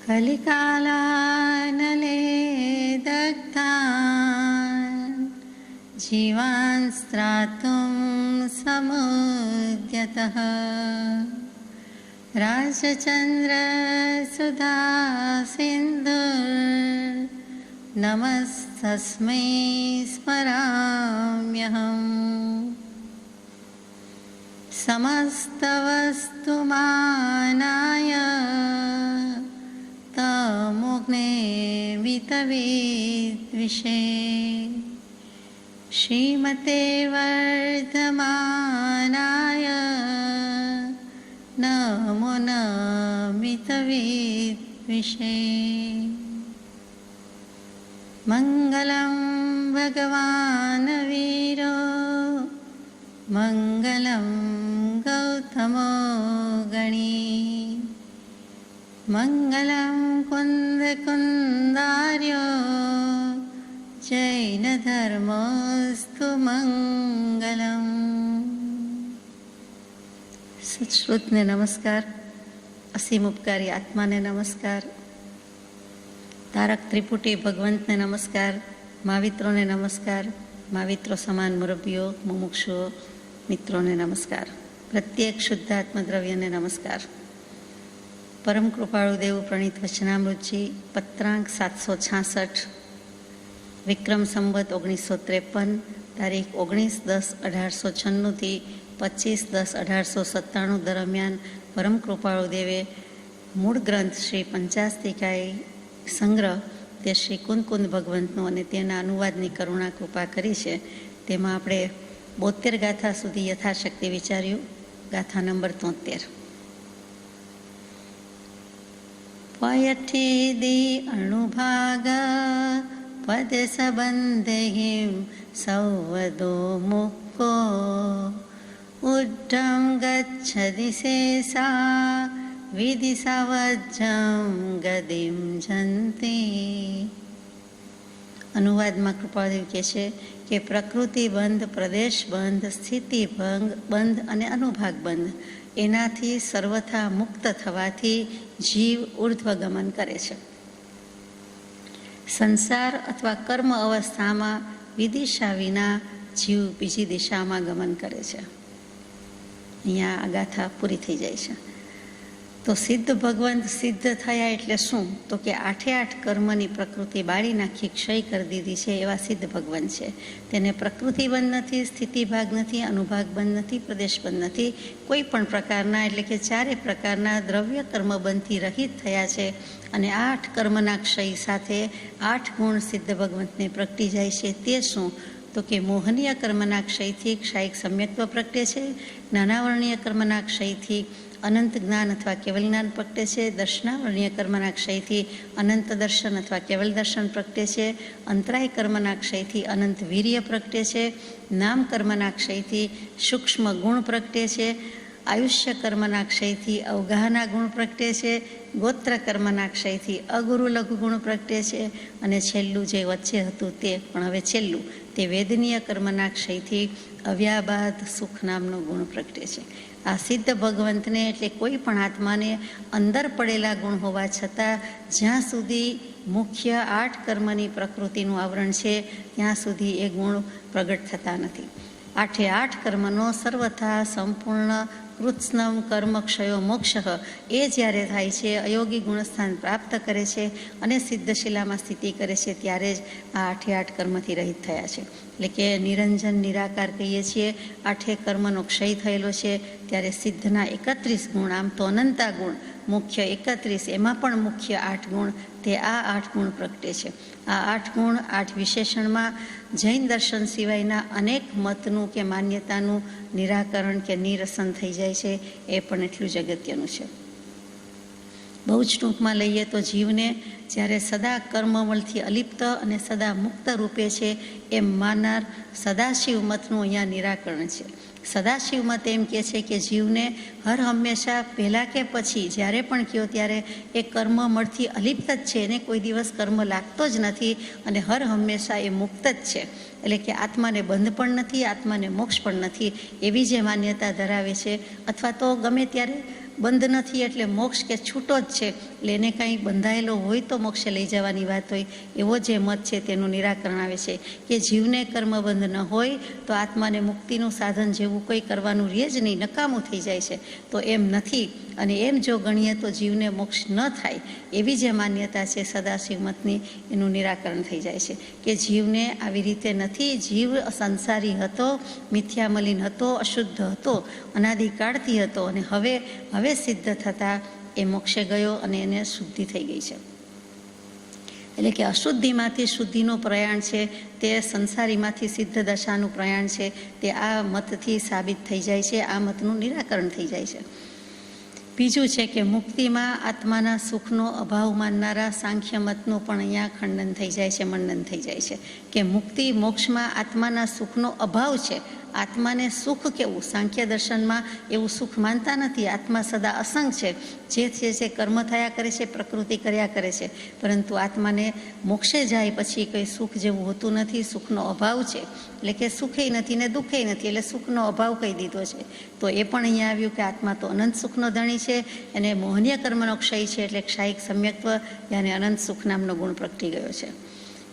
कलिकालानले दग्धान् जीवान् स्त्रातुं समुद्यतः राजचन्द्रसुधा सिन्धुर्नमस्तस्मै स्मराम्यहम् समस्तवस्तुमानाय तमुग्ने वितविद्विषे श्रीमते वर्धमानाय नमो नमितविद्विषे। मङ्गलं भगवान् वीरो मङ्गलं गौतमो गणी मङ्गलं कुन्दकुन्दार्यो जैनधर्मोऽस्तु मङ्गलम्। सत्श्रुतने नमस्कार, असीम उपकारी आत्माने नमस्कार, तारक त्रिपुटी भगवंतने नमस्कार, महावित्रोने नमस्कार, महावित्रो समान मुरब्बीओ मुमुक्षुओ मित्रोने नमस्कार, प्रत्येक शुद्ध आत्मद्रव्यने नमस्कार। परम कृपाळु देव प्रणीत वचनामृतजी पत्रांक 766 विक्रम संवत 1953 तारीख 19/10/1896 थी 25/10/1897 दरमियान परम कृपाळु देवे मूળ ગ્રંથ શ્રી પંચાસ્તિકાય સંગ્રહ તે શ્રી કુંદ ભગવંતનો અને તેના અનુવાદની કરુણા કૃપા કરી છે. તેમાં આપણે 72 ગાથા સુધી યથાશક્તિ વિચાર્યું. ગાથા નંબર 73. પયઠીદી અણુભાગ પદ સંબંધેહિમ સૌવદો મુક્કો ઉઢ્ઢમ ગચ્છતિ શેષા વિધિસાવજ્જમ ગદિમ જંતે. અનુવાદમાં કૃપાદેવ કહે છે કે પ્રકૃતિ બંધ, પ્રદેશ બંધ, સ્થિતિ બંધ અને અનુભાગ બંધ એનાથી સર્વથા મુક્ત થવાથી જીવ ઉર્ધ્વગમન કરે છે. સંસાર અથવા કર્મ અવસ્થામાં વિદિશા વિના જીવ બીજી દિશામાં ગમન કરે છે. અહીંયા આ ગાથા પૂરી થઈ જાય છે. તો સિદ્ધ ભગવંત સિદ્ધ થયા એટલે શું? તો કે 8 કર્મની પ્રકૃતિ બાળી નાખી ક્ષય કરી દીધી છે એવા સિદ્ધ ભગવંત છે. તેને પ્રકૃતિ બંધ નથી, સ્થિતિ ભાગ નથી, અનુભાગ બંધ નથી, પ્રદેશ બંધ નથી, કોઈ પણ પ્રકારના એટલે કે 4 પ્રકારના દ્રવ્ય કર્મ બંધથી રહિત થયા છે. અને 8 કર્મના ક્ષય સાથે 8 ગુણ સિદ્ધ ભગવંતને પ્રગટી જાય છે. તે શું? તો કે મોહનીય કર્મના ક્ષયથી ક્ષાયિક સમ્યક્ત્વ પ્રગટે છે, નાનાવર્ણીય કર્મના ક્ષયથી અનંત જ્ઞાન અથવા કેવલ જ્ઞાન પ્રગટે છે, દર્શનાવર્ણીય કર્મના ક્ષયથી અનંત દર્શન અથવા કેવલ દર્શન પ્રગટે છે, અંતરાય કર્મના ક્ષયથી અનંત વીર્ય પ્રગટે છે, નામ કર્મના ક્ષયથી સૂક્ષ્મ ગુણ પ્રગટે છે, આયુષ્ય કર્મના ક્ષયથી અવગાહના ગુણ પ્રગટે છે, ગોત્ર કર્મના ક્ષયથી અગુરુ લઘુ ગુણ પ્રગટે છે, અને છેલ્લું જે વચ્ચે હતું તે પણ હવે છેલ્લું તે વેદનીય કર્મના ક્ષયથી અવ્યાબાદ સુખ નામનો ગુણ પ્રગટે છે. આ સિદ્ધ ભગવંતને એટલે કોઈ પણ આત્માને અંદર પડેલા ગુણ હોવા છતાં જ્યાં સુધી મુખ્ય 8 કર્મની પ્રકૃતિનું આવરણ છે ત્યાં સુધી એ ગુણ પ્રગટ થતા નથી. 8 કર્મનો સર્વથા સંપૂર્ણ કૃત્સ્નમ કર્મ ક્ષયો મોક્ષ એ જ્યારે થાય છે, અયોગી ગુણસ્થાન પ્રાપ્ત કરે છે અને સિદ્ધશિલામાં સ્થિતિ કરે છે, ત્યારે જ આ 8 કર્મથી રહિત થયા છે. એટલે કે નિરંજન નિરાકાર કહીએ છીએ. 8 કર્મનો ક્ષય થયેલો છે ત્યારે સિદ્ધના 31 ગુણ, આમ તો અનંતા ગુણ, મુખ્ય 31, એમાં પણ મુખ્ય 8 ગુણ, તે આ 8 ગુણ પ્રગટે છે. આ 8 ગુણ 8 વિશેષણમાં જૈન દર્શન સિવાયના અનેક મતનું કે માન્યતાનું નિરાકરણ કે નિરસન થઈ જાય છે. એ પણ એટલું જ અગત્યનું છે. બહુ જ ટૂંકમાં લઈએ તો જીવને જ્યારે સદા કર્મમળથી અલિપ્ત અને સદા મુક્ત રૂપે છે એમ માનનાર સદાશિવ મતનું અહીંયા નિરાકરણ છે. સદાશિવ મત એમ કહે છે કે જીવને હર હંમેશા પહેલાં કે પછી જ્યારે પણ કહ્યો ત્યારે એ કર્મમળથી અલિપ્ત જ છે, એને કોઈ દિવસ કર્મ લાગતો જ નથી અને હર હંમેશા એ મુક્ત જ છે. એટલે કે આત્માને બંધ પણ નથી, આત્માને મોક્ષ પણ નથી, એવી જે માન્યતા ધરાવે છે, અથવા તો ગમે ત્યારે બંધ નથી એટલે મોક્ષ કે છૂટો જ છે, એટલે એને કાંઈ બંધાયેલો હોય તો મોક્ષે લઈ જવાની વાત હોય, એવો જે મત છે તેનું નિરાકરણ આવે છે કે જીવને કર્મબંધ ન હોય તો આત્માને મુક્તિનું સાધન જેવું કંઈ કરવાનું રહે જ નહીં, નકામું થઈ જાય છે. તો એમ નથી, અને એમ જો ગણીએ તો જીવને મોક્ષ ન થાય એવી જે માન્યતા છે સદાશિવ મતની, એનું નિરાકરણ થઈ જાય છે કે જીવને આવી રીતે નથી. જીવ સંસારી હતો, મિથ્યામલિન હતો, અશુદ્ધ હતો, અનાદિકાળથી હતો, અને હવે સિદ્ધ થતાં એ મોક્ષે ગયો અને એને શુદ્ધિ થઈ ગઈ છે. એટલે કે અશુદ્ધિમાંથી શુદ્ધિનું પ્રયાણ છે તે સંસારીમાંથી સિદ્ધ દશાનું પ્રયાણ છે તે આ મતથી સાબિત થઈ જાય છે, આ મતનું નિરાકરણ થઈ જાય છે. બીજું છે કે મુક્તિમાં આત્માના સુખનો અભાવ માનનારા સાંખ્ય મતનું પણ અહીંયા ખંડન થઈ જાય છે, મંડન થઈ જાય છે કે મુક્તિ મોક્ષમાં આત્માના સુખનો અભાવ છે. આત્માને સુખ કેવું? સાંખ્ય દર્શનમાં એવું સુખ માનતા નથી. આત્મા સદા અસંગ છે, જે છે તે કર્મ થયા કરે છે, પ્રકૃતિ કર્યા કરે છે, પરંતુ આત્માને મોક્ષે જાય પછી કંઈ સુખ જેવું હોતું નથી, સુખનો અભાવ છે. એટલે કે સુખે નથી ને દુઃખે નથી, એટલે સુખનો અભાવ કહી દીધો છે. તો એ પણ અહીંયા આવ્યું કે આત્મા તો અનંત સુખનો ધણી છે, અને મોહનીય કર્મનો ક્ષય છે, એટલે ક્ષાયિક સમ્યક્ત્વ યાને અનંત સુખ નામનો ગુણ પ્રગટી ગયો છે.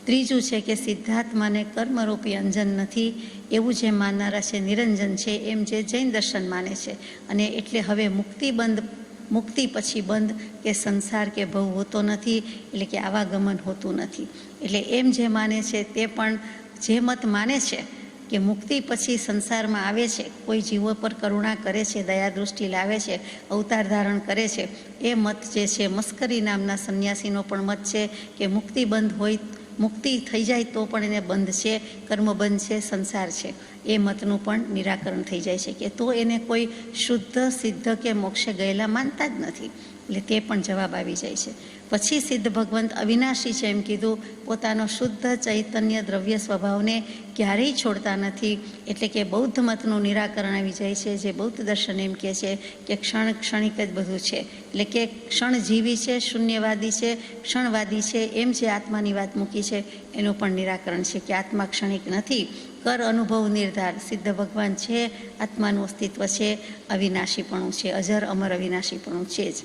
ત્રીજું છે કે સિદ્ધાત્માને કર્મરૂપી અંજન નથી એવું જે માનનારા છે નિરંજન છે, એમ જે જૈન દર્શન માને છે. અને એટલે હવે મુક્તિ પછી બંધ કે સંસાર કે ભવ હોતો નથી, એટલે કે આવાગમન હોતું નથી. એટલે એમ જે માને છે તે પણ જે મત માને છે કે મુક્તિ પછી સંસારમાં આવે છે, કોઈ જીવો પર કરુણા કરે છે, દયા દૃષ્ટિ લાવે છે, અવતાર ધારણ કરે છે, એ મત જે છે મસ્કરી નામના સંન્યાસીનો પણ મત છે કે મુક્તિ બંધ હોય, મુક્તિ થઈ જાય તો પણ એને બંધ છે, કર્મ બંધ છે, સંસાર છે. એ મતનું પણ નિરાકરણ થઈ જાય છે કે તો એને કોઈ શુદ્ધ સિદ્ધ કે મોક્ષે ગયેલા માનતા જ નથી, એટલે તે પણ જવાબ આવી જાય છે. પછી સિદ્ધ ભગવંત અવિનાશી છે એમ કીધું, પોતાનો શુદ્ધ ચૈતન્ય દ્રવ્ય સ્વભાવને ક્યારેય છોડતા નથી, એટલે કે બૌદ્ધ મતનું નિરાકરણ આવી જાય છે. જે બૌદ્ધ દર્શન એમ કહે છે કે ક્ષણિક જ બધું છે, એટલે કે ક્ષણજીવી છે, શૂન્યવાદી છે, ક્ષણવાદી છે, એમ જે આત્માની વાત મૂકી છે એનું પણ નિરાકરણ છે કે આત્મા ક્ષણિક નથી. કર અનુભવ નિર્ધાર, સિદ્ધ ભગવાન છે, આત્માનું અસ્તિત્વ છે, અવિનાશીપણું છે, અજર અમર અવિનાશીપણું છે જ.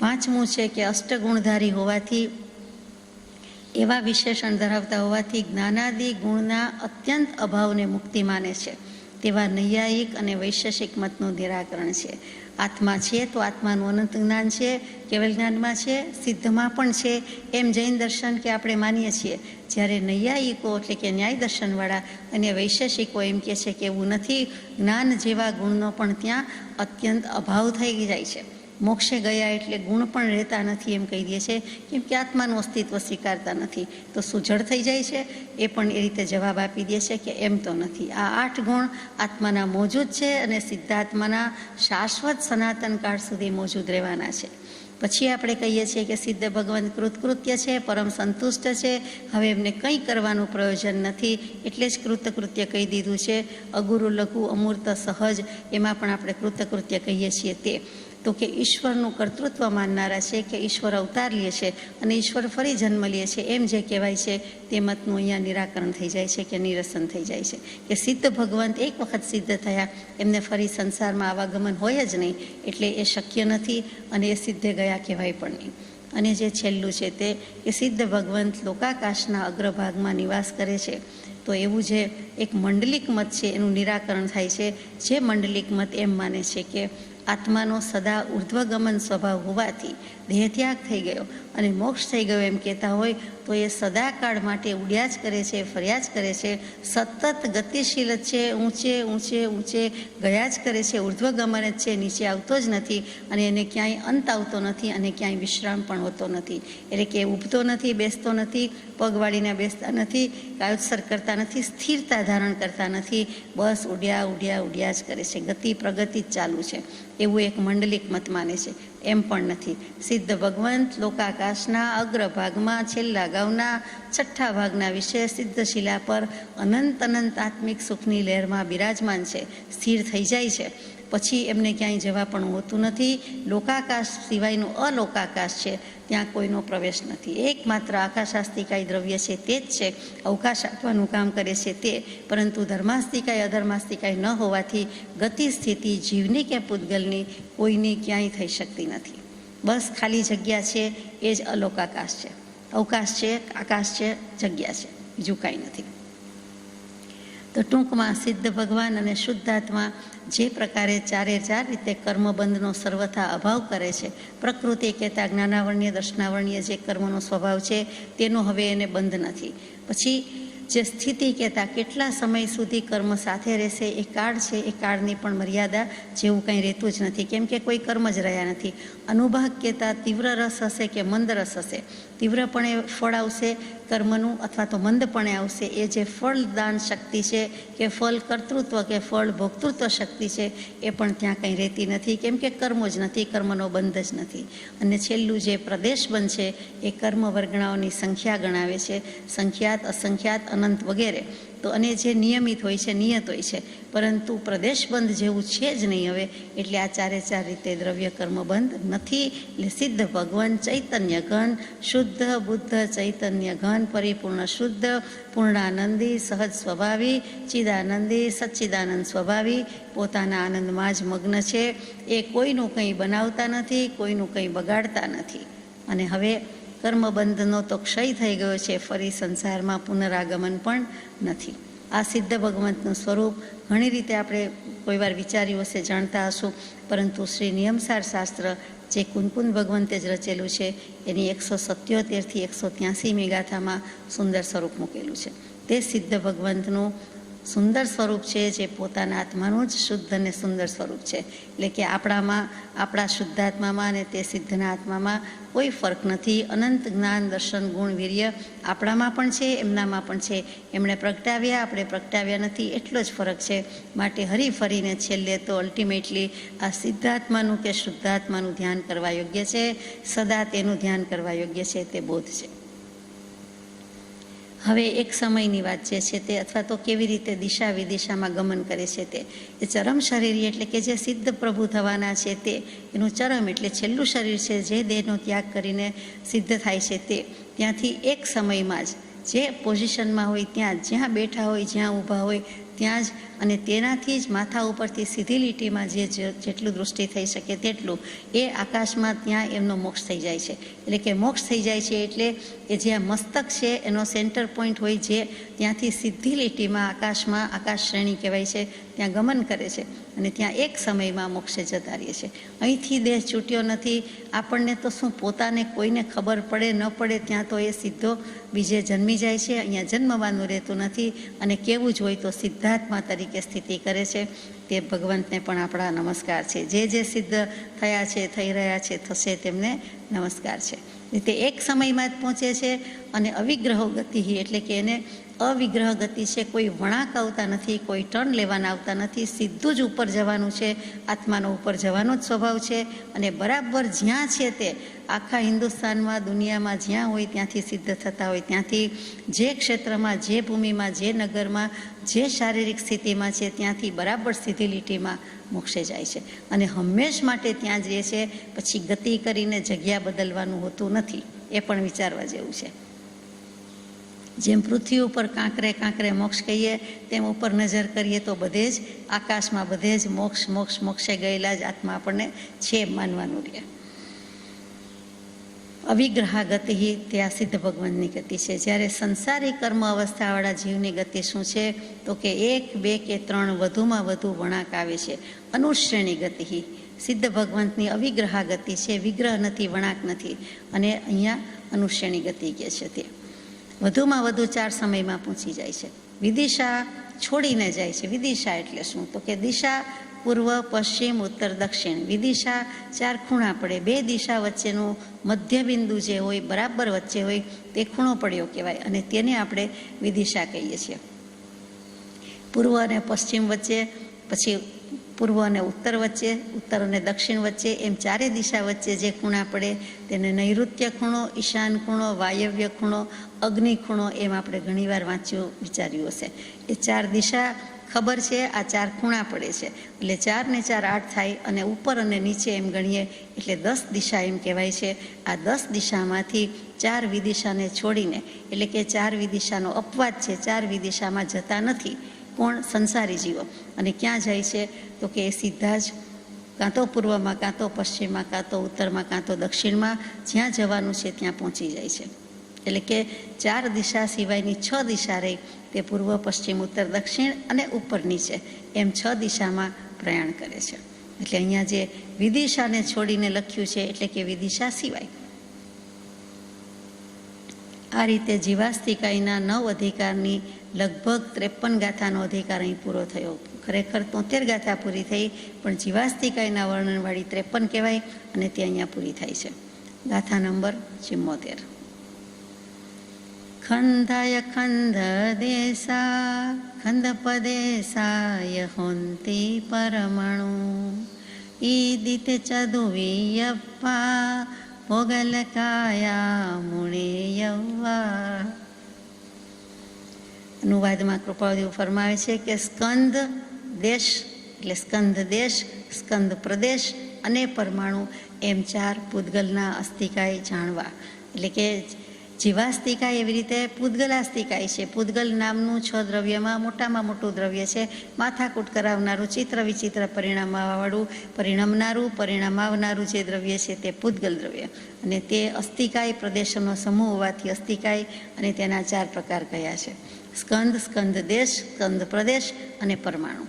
પાંચમું છે કે અષ્ટગુણધારી હોવાથી, એવા વિશેષણ ધરાવતા હોવાથી જ્ઞાનાદિ ગુણના અત્યંત અભાવને મુક્તિ માને છે તેવા નૈયાયિક અને વૈશેષિક મતનું નિરાકરણ છે. આત્મા છે તો આત્માનું અનંત જ્ઞાન છે, કેવલ જ્ઞાનમાં છે, સિદ્ધમાં પણ છે, એમ જૈન દર્શન કે આપણે માનીએ છીએ. જ્યારે નૈયાયિકો એટલે કે ન્યાય દર્શનવાળા અને વૈશેષિકો એમ કહે છે કે એવું નથી, જ્ઞાન જેવા ગુણનો પણ ત્યાં અત્યંત અભાવ થઈ જાય છે. મોક્ષે ગયા એટલે ગુણ પણ રહેતા નથી એમ કહી દે છે, કેમ કે આત્માનું અસ્તિત્વ સ્વીકારતા નથી. તો શું જડ થઈ જાય છે? એ પણ એ રીતે જવાબ આપી દે છે કે એમ તો નથી. આ 8 ગુણ આત્માના મોજૂદ છે અને સિદ્ધાત્માના શાશ્વત સનાતન કાળ સુધી મોજૂદ રહેવાના છે. પછી આપણે કહીએ છીએ કે સિદ્ધ ભગવાન કૃતકૃત્ય છે, પરમ સંતુષ્ટ છે, હવે એમને કંઈ કરવાનું પ્રયોજન નથી, એટલે જ કૃતકૃત્ય કહી દીધું છે. અગુરુ, લઘુ, અમૂર્ત, સહજ, એમાં પણ આપણે કૃતકૃત્ય કહીએ છીએ. તે તો કે ઈશ્વરનું કર્તૃત્વ માનનારા છે કે ઈશ્વર અવતાર લે છે અને ઈશ્વર ફરી જન્મ લે છે, એમ જે કહેવાય છે તે મતનું અહીંયા નિરાકરણ થઈ જાય છે કે નિરસન થઈ જાય છે કે સિદ્ધ ભગવંત એક વખત સિદ્ધ થયા, એમને ફરી સંસારમાં આવાગમન હોય જ નહીં, એટલે એ શક્ય નથી અને એ સિદ્ધે ગયા કહેવાય પણ નહીં. અને જે છેલ્લું છે તે કે સિદ્ધ ભગવંત લોકાકાશના અગ્રભાગમાં નિવાસ કરે છે. તો એવું જે એક મંડલિક મત છે એનું નિરાકરણ થાય છે. જે મંડલિક મત એમ માને છે કે આત્માનો સદા ઉર્ધ્વગમન સ્વભાવ હોવાથી દેહત્યાગ થઈ ગયો અને મોક્ષ થઈ ગયો એમ કહેતા હોય તો એ સદાકાળ માટે ઉડ્યા જ કરે છે, ફર્યા જ કરે છે, સતત ગતિશીલ જ છે, ઊંચે ઊંચે ઊંચે ગયા જ કરે છે, ઉર્ધ્વગમન જ છે, નીચે આવતો જ નથી અને એને ક્યાંય અંત આવતો નથી અને ક્યાંય વિશ્રામ પણ હોતો નથી. એટલે કે ઊભતો નથી, બેસતો નથી, પગ વાળીને બેસતા નથી, કાયોત્સર કરતા નથી, સ્થિરતા ધારણ કરતા નથી, બસ ઉડ્યા ઉડ્યા ઉડ્યા જ કરે છે, ગતિ પ્રગતિ જ ચાલુ છે, એવું એક મંડલિક મત માને છે. એમ પણ નથી. સિદ્ધ ભગવંત લોકાકાશના અગ્રભાગમાં છેલ્લા ગાઉના 6ઠ્ઠા ભાગના વિશે સિદ્ધ શિલા પર અનંત આત્મિક સુખની લહેરમાં બિરાજમાન છે, સ્થિર થઈ જાય છે પછી એમને ક્યાંય જવા પણ હોતું નથી. લોકાકાશ સિવાયનું અલોકાકાશ છે, ત્યાં કોઈનો પ્રવેશ નથી. એકમાત્ર આકાશાસ્તિકાય દ્રવ્ય છે તે જ છે, અવકાશ આપવાનું કામ કરે છે તે. પરંતુ ધર્માસ્તિકાય અધર્માસ્તિકાય ન હોવાથી ગતિ સ્થિતિ જીવની કે પૂતગલની કોઈની ક્યાંય થઈ શકતી નથી. બસ ખાલી જગ્યા છે એ જ અલોકાકાશ છે. અવકાશ છે, આકાશ છે, જગ્યા છે, બીજું કાંઈ નથી. તો ટૂંકમાં સિદ્ધ ભગવાન અને શુદ્ધાત્મા જે પ્રકારે ચારે ચાર રીતે કર્મબંધનો સર્વથા અભાવ કરે છે, પ્રકૃતિ કહેતા જ્ઞાનાવરણીય દર્શનાવરણીય જે કર્મનો સ્વભાવ છે તેનો હવે એને બંધ નથી. પછી જે સ્થિતિ કહેતા કેટલા સમય સુધી કર્મ સાથે રહેશે એ કાળ છે, એ કાળની પણ મર્યાદા જેવું કંઈ રહેતું જ નથી, કેમ કે કોઈ કર્મ જ રહ્યા નથી. અનુભાગ કહેતા તીવ્ર રસ હશે કે મંદ રસ હશે, તીવ્રપણે ફળ આવશે કર્મનું અથવા તો મંદપણે આવશે. એ જે ફળદાન શક્તિ છે કે ફળ કર્તૃત્વ કે ફળ ભોક્તૃત્વ શક્તિ છે એ પણ ત્યાં કંઈ રહેતી નથી, કેમ કે કર્મો જ નથી, કર્મનો બંધ જ નથી. અને છેલ્લું જે પ્રદેશ બંધ છે એ કર્મ વર્ગણાઓની સંખ્યા ગણાવે છે, સંખ્યાત અસંખ્યાત અનંત વગેરે. તો અને જે નિયમિત હોય છે, નિયત હોય છે, પરંતુ પ્રદેશબંધ જેવું છે જ નહીં હવે. એટલે આ ચારે ચાર રીતે દ્રવ્ય કર્મબંધ નથી. એટલે સિદ્ધ ભગવાન ચૈતન્ય ઘન, શુદ્ધ બુદ્ધ ચૈતન્ય ઘન, પરિપૂર્ણ શુદ્ધ, પૂર્ણાનંદી, સહજ સ્વભાવી, ચિદાનંદી, સચ્ચિદાનંદ સ્વભાવી, પોતાના આનંદમાં જ મગ્ન છે. એ કોઈનું કંઈ બનાવતા નથી, કોઈનું કંઈ બગાડતા નથી. અને હવે કર્મબંધનો તો ક્ષય થઈ ગયો છે, ફરી સંસારમાં પુનરાગમન પણ નથી. આ સિદ્ધ ભગવંતનું સ્વરૂપ ઘણી રીતે આપણે કોઈ વાર વિચાર્યું હશે, જાણતા હશું, પરંતુ શ્રી નિયમસાર શાસ્ત્ર જે કુનકુન ભગવંતે જ રચેલું છે એની 177થી 183મી ગાથામાં સુંદર સ્વરૂપ મૂકેલું છે. તે સિદ્ધ ભગવંતનું સુંદર સ્વરૂપ છે, જે પોતાના આત્માનું જ શુદ્ધ અને સુંદર સ્વરૂપ છે. એટલે કે આપણામાં, આપણા શુદ્ધાત્મામાં અને તે સિદ્ધના આત્મામાં કોઈ ફરક નથી. અનંત જ્ઞાન, દર્શન, ગુણ, વીર્ય આપણામાં પણ છે, એમનામાં પણ છે. એમણે પ્રગટાવ્યા, આપણે પ્રગટાવ્યા નથી, એટલો જ ફરક છે. માટે હરી ફરીને છેલ્લે તો અલ્ટિમેટલી આ સિદ્ધાત્માનું કે શુદ્ધાત્માનું ધ્યાન કરવા યોગ્ય છે, સદા તેનું ધ્યાન કરવા યોગ્ય છે, તે બોધ છે. હવે એક સમયની વાત જે છે તે, અથવા તો કેવી રીતે દિશા વિદિશામાં ગમન કરે છે તે, એ ચરમ શરીર એટલે કે જે સિદ્ધ પ્રભુ થવાના છે તે, એનું ચરમ એટલે છેલ્લું શરીર છે, જે દેહનો ત્યાગ કરીને સિદ્ધ થાય છે તે, ત્યાંથી એક સમયમાં જ જે પોઝિશનમાં હોય ત્યાં, જ્યાં બેઠા હોય, જ્યાં ઊભા હોય ત્યાં જ, અને તેનાથી જ માથા ઉપરથી સીધી લીટીમાં જેટલું દૃષ્ટિ થઈ શકે તેટલું એ આકાશમાં ત્યાં એમનો મોક્ષ થઈ જાય છે. એટલે કે મોક્ષ થઈ જાય છે એટલે એ જ્યાં મસ્તક છે એનો સેન્ટર પોઈન્ટ હોય, જે ત્યાંથી સીધી લીટીમાં આકાશમાં, આકાશ શ્રેણી કહેવાય છે, ત્યાં ગમન કરે છે અને ત્યાં એક સમયમાં મોક્ષે જતા રહીએ છે. અહીંથી દેહ છૂટ્યો નથી. આપણને તો શું, પોતાને કોઈને ખબર પડે ન પડે ત્યાં તો એ સીધો બીજે જન્મી જાય છે, અહીંયા જન્મવાનું રહેતું નથી. અને કેવું જ હોય તો સિદ્ધાત્મા તરીકે સ્થિતિ કરે છે. તે ભગવંતને પણ આપણા નમસ્કાર છે. જે સિદ્ધ થયા છે, થઈ રહ્યા છે, થશે, તેમને નમસ્કાર છે. તે એક સમયમાં જ પહોંચે છે. અને અવિગ્રહો ગતિ એટલે કે એને અવિગ્રહ ગતિ છે, કોઈ વળાંક આવતા નથી, કોઈ ટર્ન લેવાના આવતા નથી, સીધું જ ઉપર જવાનું છે. આત્માનો ઉપર જવાનો જ સ્વભાવ છે. અને બરાબર જ્યાં છે તે આખા હિન્દુસ્તાનમાં, દુનિયામાં જ્યાં હોય ત્યાંથી સિદ્ધ થતા હોય, ત્યાંથી જે ક્ષેત્રમાં, જે ભૂમિમાં, જે નગરમાં, જે શારીરિક સ્થિતિમાં છે ત્યાંથી બરાબર સીધી લીટીમાં મોક્ષે જાય છે. અને હંમેશ માટે ત્યાં જ રહે છે. પછી ગતિ કરીને જગ્યા બદલવાનું હોતું નથી. એ પણ વિચારવા જેવું છે. જેમ પૃથ્વી ઉપર કાંકરે કાંકરે મોક્ષ કહીએ, તેમ ઉપર નજર કરીએ તો બધે જ આકાશમાં, બધે જ મોક્ષ, મોક્ષ, મોક્ષે ગયેલા જ આત્મા આપણને છે માનવાનું રહે. અવિગ્રહા ગતિ તે આ સિદ્ધ ભગવાનની ગતિ છે. જ્યારે સંસારી કર્મ અવસ્થાવાળા જીવની ગતિ શું છે તો કે 1, 2 કે 3 વધુમાં વધુ વળાંક આવે છે. અનુશ્રેણી ગતિ સિદ્ધ ભગવંતની અવિગ્રહા ગતિ છે. વિગ્રહ નથી, વળાંક નથી. અને અહીંયા અનુશ્રેણી ગતિ કહે છે. તે વધુમાં વધુ 4 સમયમાં પહોંચી જાય છે. વિદિશા છોડીને જાય છે. વિદિશા એટલે શું તો કે દિશા, પૂર્વ, પશ્ચિમ, ઉત્તર, દક્ષિણ. વિદિશા 4 ખૂણા પડે. 2 દિશા વચ્ચેનું મધ્યબિંદુ જે હોય, બરાબર વચ્ચે હોય, તે ખૂણો પડ્યો કહેવાય. અને તેને આપણે વિદિશા કહીએ છીએ. પૂર્વ અને પશ્ચિમ વચ્ચે, પછી પૂર્વ અને ઉત્તર વચ્ચે, ઉત્તર અને દક્ષિણ વચ્ચે, એમ 4 દિશા વચ્ચે જે ખૂણા પડે તેને નૈઋત્ય ખૂણો, ઈશાન ખૂણો, વાયવ્ય ખૂણો, અગ્નિ ખૂણો, એમ આપણે ઘણીવાર વાંચ્યું, વિચાર્યું હશે. એ 4 દિશા ખબર છે આ 4 ખૂણા પડે છે, એટલે 4 ને 4 8 થાય, અને ઉપર અને નીચે એમ ગણીએ એટલે 10 દિશા એમ કહેવાય છે. આ 10 દિશામાંથી 4 વિદિશાને છોડીને, એટલે કે 4 વિદિશાનો અપવાદ છે, 4 વિદિશામાં જતા નથી. કોણ? સંસારી જીવો. અને ક્યાં જાય છે? તો કે એ સીધા જ કાં તો પૂર્વમાં, કાં તો પશ્ચિમમાં, કાં તો ઉત્તરમાં, કાં તો દક્ષિણમાં, જ્યાં જવાનું છે ત્યાં પહોંચી જાય છે. એટલે કે 4 દિશા સિવાયની 6 દિશા રહી, તે પૂર્વ, પશ્ચિમ, ઉત્તર, દક્ષિણ અને ઉપર નીચે એમ 6 દિશામાં પ્રયાણ કરે છે. એટલે અહીંયા જે વિદિશાને છોડીને લખ્યું છે એટલે કે વિદિશા સિવાય. આ રીતે જીવાસ્તિકાઈના 9 અધિકારની લગભગ 53 ગાથાનો અધિકાર અહીં પૂરો થયો. ખરેખર 73 ગાથા પૂરી થઈ, પણ જીવાસ્તિકાઈના વર્ણનવાળી 53 કહેવાય, અને તે અહીંયા પૂરી થાય છે. ગાથા નંબર 74. ખંધાય ખંદ દેશા ખંદપદેશાય હોંતિ પરમણુ ઈદિત ચદુવિયપ્પા ભોગલકાયા મુણેયવ્વા. અનુવાદમાં કૃપાળદેવ ફરમાવે છે કે સ્કંદ દેશ એટલે સ્કંદ દેશ, સ્કંદ પ્રદેશ અને પરમાણુ એમ 4 પૂતગલના અસ્તિકાય જાણવા. એટલે કે જીવાસ્તિકાય એવી રીતે પૂતગલાસ્તિકાય છે. પૂતગલ નામનું 6 દ્રવ્યમાં મોટામાં મોટું દ્રવ્ય છે, માથાકૂટ કરાવનારું, ચિત્ર વિચિત્ર પરિણામવાળું, પરિણામાવનારું જે દ્રવ્ય છે તે પૂતગલ દ્રવ્ય. અને તે અસ્તિકાય પ્રદેશોનો સમૂહ હોવાથી અસ્તિકાય, અને તેના 4 પ્રકાર કયા છે: સ્કંદ, સ્કંદ દેશ, સ્કંદ પ્રદેશ અને પરમાણુ.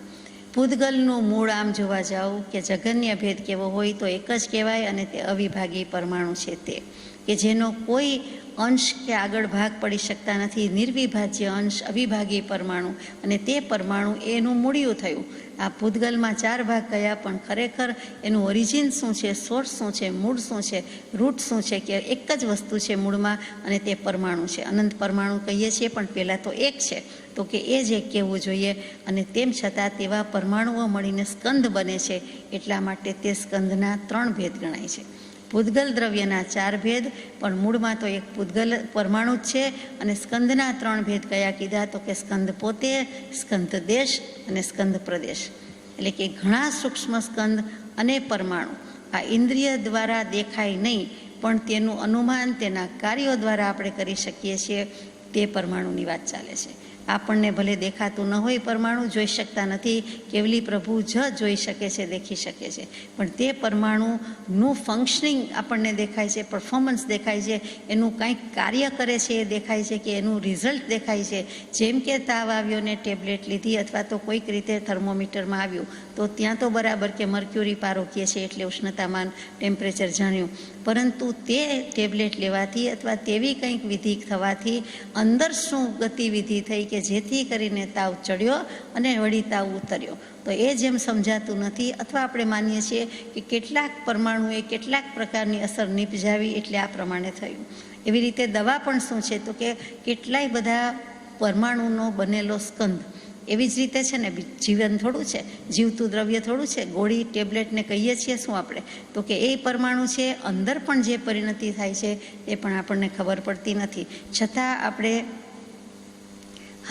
પૂતગલનું મૂળ આમ જોવા જાવ કે જગન્ય ભેદ કેવો હોય તો એક જ કહેવાય, અને તે અવિભાગી પરમાણુ છે, તે કે જેનો કોઈ અંશ કે આગળ ભાગ પડી શકતા નથી, નિર્વિભાજ્ય અંશ, અવિભાગી પરમાણુ, અને તે પરમાણુ એનું મૂળિયું થયું. આ પૂતગલમાં 4 ભાગ કયા, પણ ખરેખર એનું ઓરિજિન શું છે, સોર્સ શું છે, મૂળ શું છે, રૂટ શું છે, કે એક જ વસ્તુ છે મૂળમાં, અને તે પરમાણુ છે. અનંત પરમાણુ કહીએ છીએ, પણ પહેલાં તો એક છે, તો કે એ જ એક કહેવું જોઈએ. અને તેમ છતાં તેવા પરમાણુઓ મળીને સ્કંદ બને છે, એટલા માટે તે સ્કંદના 3 ભેદ ગણાય છે. પૂતગલ દ્રવ્યના 4 ભેદ, પણ મૂળમાં તો એક પૂતગલ પરમાણુ જ છે. અને સ્કંદના 3 ભેદ કયા કીધા, તો કે સ્કંદ પોતે, સ્કંદ દેશ અને સ્કંદ પ્રદેશ. એટલે કે ઘણા સૂક્ષ્મ સ્કંદ અને પરમાણુ આ ઇન્દ્રિય દ્વારા દેખાય નહીં, પણ તેનું અનુમાન તેના કાર્યો દ્વારા આપણે કરી શકીએ છીએ. તે પરમાણુની વાત ચાલે છે. આપણને ભલે દેખાતું ન હોય, પરમાણુ જોઈ શકતા નથી, કેવલી પ્રભુ જ જોઈ શકે છે, દેખી શકે છે, પણ તે પરમાણુનું ફંક્શનિંગ આપણને દેખાય છે, પરફોર્મન્સ દેખાય છે, એનું કંઈક કાર્ય કરે છે એ દેખાય છે, કે એનું રિઝલ્ટ દેખાય છે. જેમ કે તાવ આવ્યો ને ટેબ્લેટ લીધી, અથવા તો કોઈક રીતે થર્મોમીટરમાં આવ્યું, તો ત્યાં તો બરાબર કે મર્ક્યુરી પારોકીએ છે, એટલે ઉષ્ણતામાન ટેમ્પરેચર જાણ્યું, પરંતુ તે ટેબ્લેટ લેવાથી અથવા તેવી કંઈક વિધિ થવાથી અંદર શું ગતિવિધિ થઈ કે જેથી કરીને તાવ ચડ્યો અને વળી તાવ ઉતર્યો, તો એ જેમ સમજાતું નથી. અથવા આપણે માનીએ છીએ કે કેટલાક પરમાણુએ કેટલાક પ્રકારની અસર નિપજાવી, એટલે આ પ્રમાણે થયું. એવી રીતે દવા પણ શું છે, તો કે કેટલાય બધા પરમાણુનો બનેલો સ્કંદ. એવી જ રીતે છે ને, જીવન થોડું છે, જીવતું દ્રવ્ય થોડું છે. ગોળી, ટેબ્લેટને કહીએ છીએ શું આપણે, તો કે એ પરમાણુ છે. અંદર પણ જે પરિણતિ થાય છે એ પણ આપણને ખબર પડતી નથી. છતાં આપણે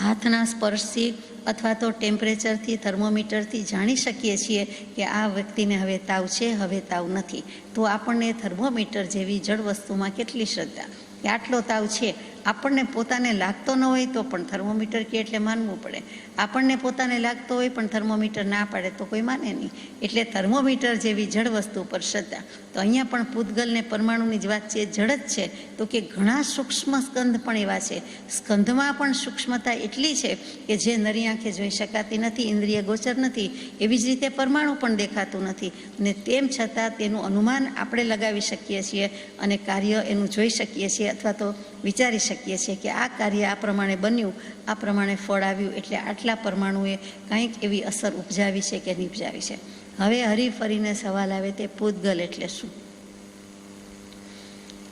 હાથના સ્પર્શથી અથવા તો ટેમ્પરેચરથી, થર્મોમીટરથી જાણી શકીએ છીએ કે આ વ્યક્તિને હવે તાવ છે, હવે તાવ નથી. તો આપણને થર્મોમીટર જેવી જળ વસ્તુમાં કેટલી શ્રદ્ધા કે આટલો તાવ છે. આપણને પોતાને લાગતો ન હોય તો પણ થર્મોમીટર કે એટલે માનવું પડે. આપણને પોતાને લાગતો હોય પણ થર્મોમીટર ના પાડે તો કોઈ માને નહીં. એટલે થર્મોમીટર જેવી જળ વસ્તુ પર શ્રદ્ધા. તો અહીંયા પણ પૂતગલને પરમાણુની જ વાત છે, જળ જ છે. તો કે ઘણા સૂક્ષ્મ સ્કંદ પણ એવા છે. સ્કંદમાં પણ સૂક્ષ્મતા એટલી છે કે જે નરી આંખે જોઈ શકાતી નથી, ઇન્દ્રિય ગોચર નથી. એવી જ રીતે પરમાણુ પણ દેખાતું નથી, અને તેમ છતાં તેનું અનુમાન આપણે લગાવી શકીએ છીએ, અને કાર્ય એનું જોઈ શકીએ છીએ, અથવા તો વિચારી શકીએ છીએ કે આ કાર્ય આ પ્રમાણે બન્યું, આ પ્રમાણે ફળ આવ્યું, એટલે આટલા પરમાણુએ કંઈક એવી અસર ઉપજાવી છે કે નિપજાવી છે. હવે હરીફરીને સવાલ આવે તે પૂતગલ એટલે શું?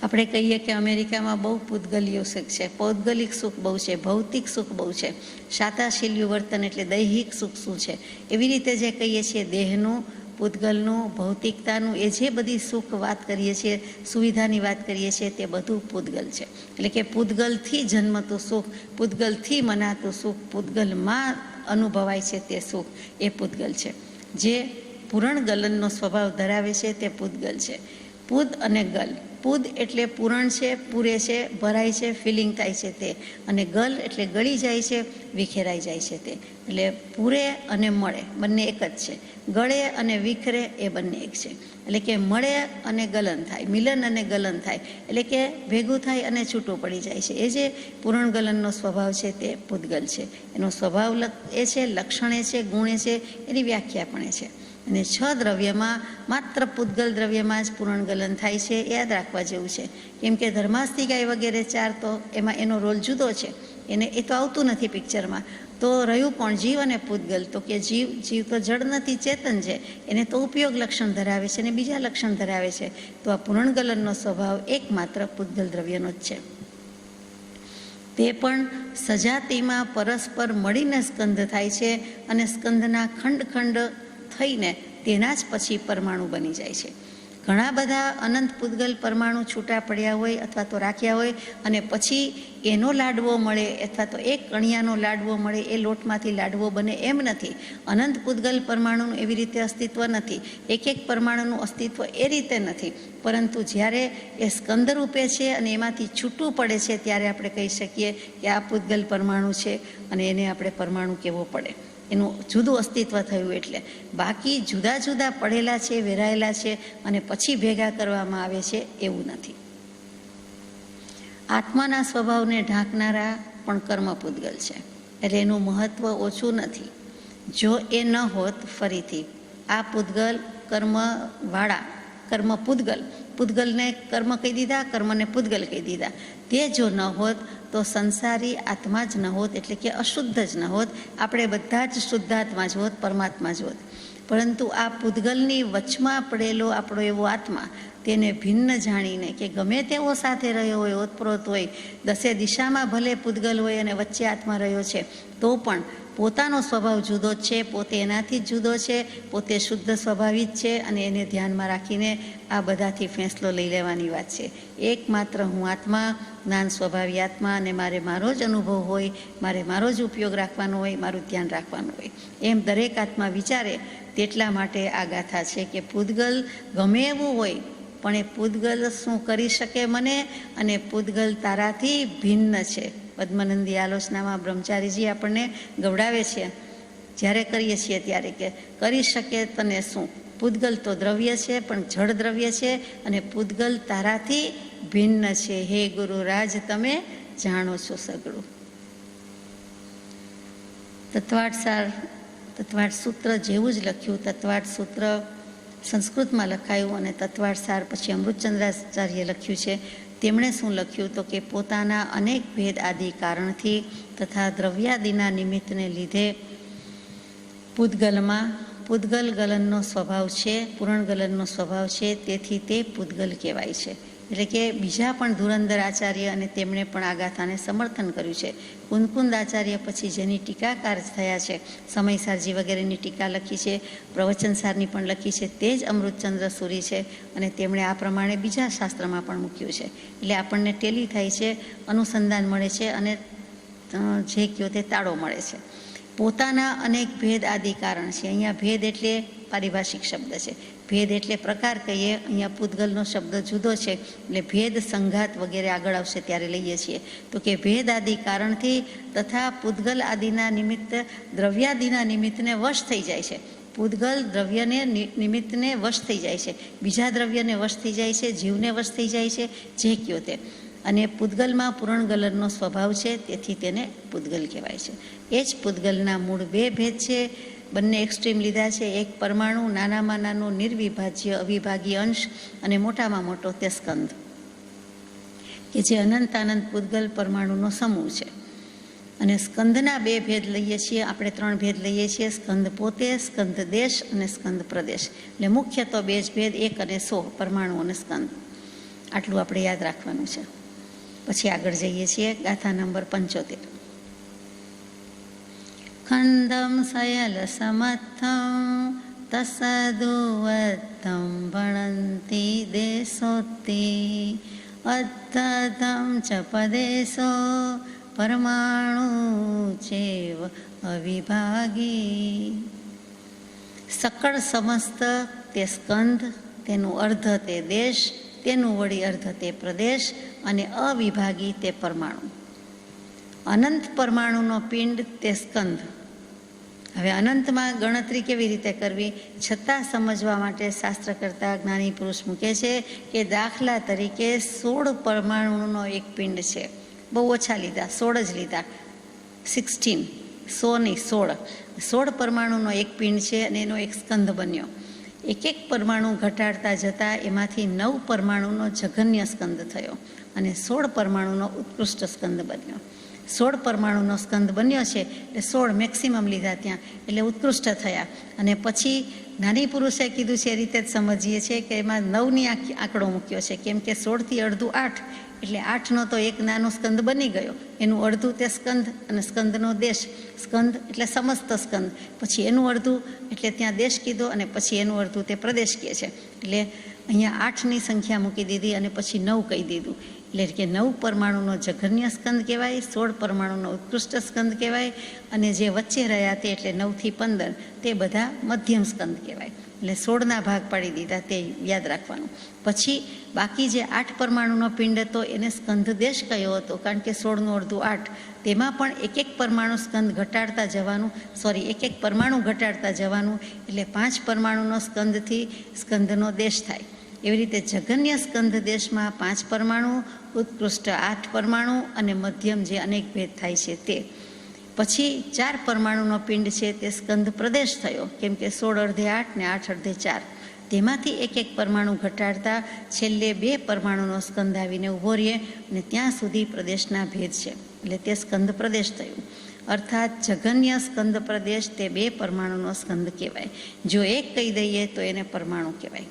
આપણે કહીએ કે અમેરિકામાં બહુ પૂતગલીય સુખ છે, પૌદ્ગલિક સુખ બહુ છે, ભૌતિક સુખ બહુ છે. શાતાશીલ્યું વર્તન એટલે દૈહિક સુખ શું છે? એવી રીતે જે કહીએ છીએ દેહનું, પૂતગલનું, ભૌતિકતાનું, એ જે બધી સુખ વાત કરીએ છીએ, સુવિધાની વાત કરીએ છીએ, તે બધું પૂતગલ છે. એટલે કે પૂતગલથી જન્મતું સુખ, પૂતગલથી મનાતું સુખ, પૂતગલમાં અનુભવાય છે તે સુખ એ પૂતગલ છે. જે પૂરણ ગલનનો સ્વભાવ ધરાવે છે તે પૂતગલ છે. પૂદ અને ગલ, પૂદ એટલે પૂરણ છે, પૂરે છે, ભરાય છે, ફિલિંગ થાય છે તે, અને ગલ એટલે ગળી જાય છે, વિખેરાઈ જાય છે તે. એટલે પૂરે અને મળે બંને એક જ છે, ગળે અને વિખરે એ બંને એક છે. એટલે કે મળે અને ગલન થાય, મિલન અને ગલન થાય, એટલે કે ભેગું થાય અને છૂટું પડી જાય છે. એ જે પૂરણ ગલનનો સ્વભાવ છે તે પૂતગલ છે. એનો સ્વભાવ એ છે, લક્ષણ એ છે, ગુણ એ છે, એની વ્યાખ્યા પણ એ છે. અને 6 દ્રવ્યમાં માત્ર પૂતગલ દ્રવ્યમાં જ પૂરણ ગલન થાય છે, યાદ રાખવા જેવું છે. કેમ કે ધર્માસ્તિકાય વગેરે 4 તો એમાં એનો રોલ જુદો છે, એને એ તો આવતું નથી પિક્ચરમાં. તો રહ્યું કોણ? જીવ અને પૂતગલ. તો કે જીવ તો જડ નથી, ચેતન છે, એને તો ઉપયોગ લક્ષણ ધરાવે છે અને બીજા લક્ષણ ધરાવે છે. તો આ પૂરણ ગલનનો સ્વભાવ એકમાત્ર પૂતગલ દ્રવ્યનો જ છે. તે પણ સજાતિમાં પરસ્પર મળીને સ્કંધ થાય છે અને સ્કંધના ખંડ ખંડ થઈને તેના જ પછી પરમાણુ બની જાય છે. ઘણા બધા અનંત પૂતગલ પરમાણુ છૂટા પડ્યા હોય અથવા તો રાખ્યા હોય અને પછી એનો લાડવો મળે અથવા તો એક કણિયાનો લાડવો મળે, એ લોટમાંથી લાડવો બને એમ નથી. અનંત પૂતગલ પરમાણુનું એવી રીતે અસ્તિત્વ નથી, એક એક પરમાણુનું અસ્તિત્વ એ રીતે નથી. પરંતુ જ્યારે એ સ્કંદ રૂપે છે અને એમાંથી છૂટું પડે છે ત્યારે આપણે કહી શકીએ કે આ પૂતગલ પરમાણુ છે અને એને આપણે પરમાણુ કહેવો પડે. એનું જુદું અસ્તિત્વ થયું. એટલે બાકી જુદા જુદા પડેલા છે, વેરાયેલા છે અને પછી ભેગા કરવામાં આવે છે એવું નથી. આત્માના સ્વભાવને ઢાંકનારા પણ કર્મ પૂતગલ છે, એટલે એનું મહત્વ ઓછું નથી. જો એ ન હોત, ફરીથી આ પૂતગલ કર્મવાળા, કર્મ પૂતગલ, પૂતગલને કર્મ કહી દીધા, કર્મને પૂતગલ કહી દીધા. તે જો ન હોત તો સંસારી આત્મા જ ન હોત, એટલે કે અશુદ્ધ જ ન હોત. આપણે બધા જ શુદ્ધાત્મા જ હોત, પરમાત્મા જ હોત. પરંતુ આ પૂતગલની વચમાં પડેલો આપણો એવો આત્મા, તેને ભિન્ન જાણીને કે ગમે તેવો સાથે રહ્યો હોય, ઓતપ્રોત હોય, 10 દિશામાં ભલે પૂતગલ હોય અને વચ્ચે આત્મા રહ્યો છે, તો પણ પોતાનો સ્વભાવ જુદો જ છે, પોતે એનાથી જ જુદો છે, પોતે શુદ્ધ સ્વભાવી જ છે. અને એને ધ્યાનમાં રાખીને આ બધાથી ફેંસલો લઈ લેવાની વાત છે. એકમાત્ર હું આત્મા, જ્ઞાન સ્વભાવી આત્મા, અને મારે મારો જ અનુભવ હોય, મારે મારો જ ઉપયોગ રાખવાનો હોય, મારું ધ્યાન રાખવાનું હોય, એમ દરેક આત્મા વિચારે. તેટલા માટે આ ગાથા છે કે પૂતગલ ગમે એવું હોય પણ એ પૂતગલ શું કરી શકે મને, અને પૂતગલ તારાથી ભિન્ન છે. પદ્મનંદી આલોચનામાં બ્રહ્મચારીજી આપણને ગવડાવે છે જ્યારે કરીએ છીએ ત્યારે કે કરી શકે તને શું? પૂતગલ તો દ્રવ્ય છે, પણ જળ દ્રવ્ય છે, અને પૂતગલ તારાથી ભિન્ન છે. હે ગુરુરાજ, તમે જાણો છો સગળું. તત્વાર્થ સૂત્ર જેવું જ લખ્યું. તત્વાર્થ સૂત્ર સંસ્કૃતમાં લખાયું અને તત્વાર્થ સાર પછી અમૃતચંદ્રાચાર્યે લખ્યું છે. તેમણે શું લખ્યું? તો કે પોતાના અનેક ભેદ આદિ કારણથી તથા દ્રવ્યાદિના નિમિત્તને લીધે પૂતગલ ગલનનો સ્વભાવ છે, પૂરણ ગલનનો સ્વભાવ છે, તેથી તે પૂતગલ કહેવાય છે. એટલે કે બીજા પણ ધુરંધર આચાર્ય અને તેમણે પણ આ ગાથાને સમર્થન કર્યું છે. કુંદકુંદ આચાર્ય પછી જેની ટીકાકાર થયા છે, સમયસારજી વગેરેની ટીકા લખી છે, પ્રવચનસારની પણ લખી છે, તે જ અમૃતચંદ્ર સુરી છે. અને તેમણે આ પ્રમાણે બીજા શાસ્ત્રમાં પણ મૂક્યું છે. એટલે આપણને ટેલી થાય છે, અનુસંધાન મળે છે અને જે કહ્યો તે તાળો મળે છે. પોતાના અનેક ભેદ આદિ કારણ છે. અહીંયા ભેદ એટલે પારિભાષિક શબ્દ છે, ભેદ એટલે પ્રકાર કહીએ. અહીંયા પૂતગલનો શબ્દ જુદો છે, એટલે ભેદ, સંઘાત વગેરે આગળ આવશે ત્યારે લઈએ છીએ. તો કે ભેદ આદિ કારણથી તથા પૂતગલ આદિના નિમિત્ત દ્રવ્યાદિના નિમિત્તને વશ થઈ જાય છે. પૂતગલ દ્રવ્યને નિમિત્તને વશ થઈ જાય છે, બીજા દ્રવ્યને વશ થઈ જાય છે, જીવને વશ થઈ જાય છે, જે કયો તે. અને પૂતગલમાં પૂરણ ગલનનો સ્વભાવ છે, તેથી તેને પૂતગલ કહેવાય છે. એ જ પૂતગલના મૂળ 2 ભેદ છે. બંને એક્સ્ટ્રીમ લીધા છે. એક પરમાણુ, નાનામાં નાનો નિર્વિભાજ્ય અવિભાગી અંશ, અને મોટામાં મોટો તે સ્કંદ, કે જે અનંતાનંત પૂતગલ પરમાણુનો સમૂહ છે. અને સ્કંદના 2 ભેદ લઈએ છીએ આપણે, 3 ભેદ લઈએ છીએ. સ્કંદ પોતે, સ્કંદ દેશ અને સ્કંદ પ્રદેશ. એટલે મુખ્ય તો 2 જ ભેદ, 1 અને 100, પરમાણુ અને સ્કંદ. આટલું આપણે યાદ રાખવાનું છે. પછી આગળ જઈએ છીએ ગાથા નંબર 75. ખંદમ સયલ સમત્થમ તસદુવત્તમ ભણંતી દેશોત્તિ અદ્ધતમ ચ પદેશો પરમાણુ ચેવ અવિભાગી. સકળ સમસ્ત તે સ્કંધ, તેનું અર્ધ તે દેશ, તેનું વળી અર્ધ તે પ્રદેશ અને અવિભાગી તે પરમાણુ. અનંત પરમાણુનો પિંડ તે સ્કંધ. હવે અનંતમાં ગણતરી કેવી રીતે કરવી છતાં સમજવા માટે શાસ્ત્રકર્તા જ્ઞાની પુરુષ મૂકે છે કે દાખલા તરીકે 16 પરમાણુનો એક પિંડ છે. બહુ ઓછા લીધા, 16 જ લીધા, 16, 100 નહીં 16 પરમાણુનો એક પિંડ છે અને એનો એક સ્કંધ બન્યો. એક એક પરમાણુ ઘટાડતા જતાં એમાંથી 9 પરમાણુનો જઘન્ય સ્કંધ થયો અને 16 પરમાણુનો ઉત્કૃષ્ટ સ્કંધ બન્યો. 16 પરમાણુનો સ્કંધ બન્યો છે એટલે 16 મેક્સિમમ લીધા ત્યાં, એટલે ઉત્કૃષ્ટ થયા. અને પછી જ્ઞાની પુરુષે કીધું છે એ રીતે જ સમજીએ છીએ કે એમાં 9ની આંકડો મૂક્યો છે, કેમ કે 16થી અડધું 8, એટલે 8નો તો એક નાનો સ્કંદ બની ગયો, એનું અડધું તે સ્કંધ અને સ્કંદનો દેશ. સ્કંદ એટલે સમસ્ત સ્કંદ, પછી એનું અડધું એટલે ત્યાં દેશ કીધો અને પછી એનું અડધું તે પ્રદેશ કહે છે. એટલે અહીંયા 8ની સંખ્યા મૂકી દીધી અને પછી 9 કહી દીધું. એટલે કે 9 પરમાણુનો જઘન્ય સ્કંદ કહેવાય, 16 પરમાણુનો ઉત્કૃષ્ટ સ્કંદ કહેવાય અને જે વચ્ચે રહ્યા તે એટલે 9થી 15 તે બધા મધ્યમ સ્કંદ કહેવાય. એટલે 16ના ભાગ પાડી દીધા, તે યાદ રાખવાનું. પછી બાકી જે 8 પરમાણુનો પિંડ હતો એને સ્કંધ દેશ કયો હતો, કારણ કે 16નું અડધું 8, તેમાં પણ એક પરમાણુ સ્કંદ ઘટાડતા જવાનું, એક પરમાણુ ઘટાડતા જવાનું, એટલે 5 પરમાણુનો સ્કંદથી સ્કંદનો દેશ થાય. એવી રીતે જઘન્ય સ્કંદ દેશમાં 5 પરમાણુ, ઉત્કૃષ્ટ 8 પરમાણુ અને મધ્યમ જે અનેક ભેદ થાય છે તે. પછી 4 પરમાણુનો પિંડ છે તે સ્કંદ પ્રદેશ થયો, કેમ કે 16 અડધે 8 ને 8 અડધે 4, તેમાંથી એક પરમાણુ ઘટાડતા છેલ્લે 2 પરમાણુનો સ્કંદ આવીને ઊભો રહે અને ત્યાં સુધી પ્રદેશના ભેદ છે, એટલે તે સ્કંદ પ્રદેશ થયું. અર્થાત જઘન્ય સ્કંદ પ્રદેશ તે 2 પરમાણુનો સ્કંદ કહેવાય. જો એક કહી દઈએ તો એને પરમાણુ કહેવાય.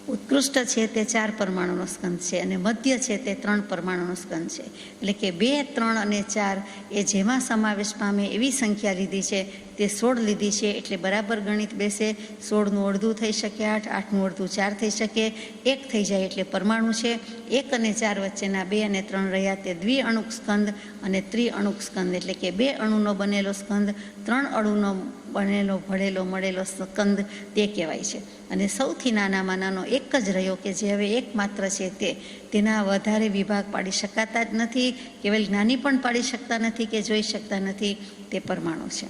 ઉત્કૃષ્ટ છે તે 4 પરમાણુનો સ્કંદ છે અને મધ્ય છે તે 3 પરમાણુનો સ્કંદ છે. એટલે કે 2, 3 અને 4 એ જેમાં સમાવેશ પામે એવી સંખ્યા લીધી છે તે 16 લીધી છે, એટલે બરાબર ગણિત બેસે. 16નું અડધું થઈ શકે 8, 8નું અડધું 4 થઈ શકે, 1 થઈ જાય એટલે પરમાણુ છે. 1 અને 4 વચ્ચેના 2 અને 3 રહ્યા તે દ્વિઅણુક સ્કંદ અને ત્રિઅણુક સ્કંદ, એટલે કે 2 અણુનો બનેલો સ્કંદ, 3 અણુનો બનેલો ભળેલો મળેલો સ્કંદ તે કહેવાય છે. અને સૌથી નાનામાં નાનો એક જ રહ્યો કે જે હવે એકમાત્ર છે તેના વધારે વિભાગ પાડી શકાતા જ નથી, કેવલ જ્ઞાની પણ પાડી શકતા નથી કે જોઈ શકતા નથી, તે પરમાણુ છે.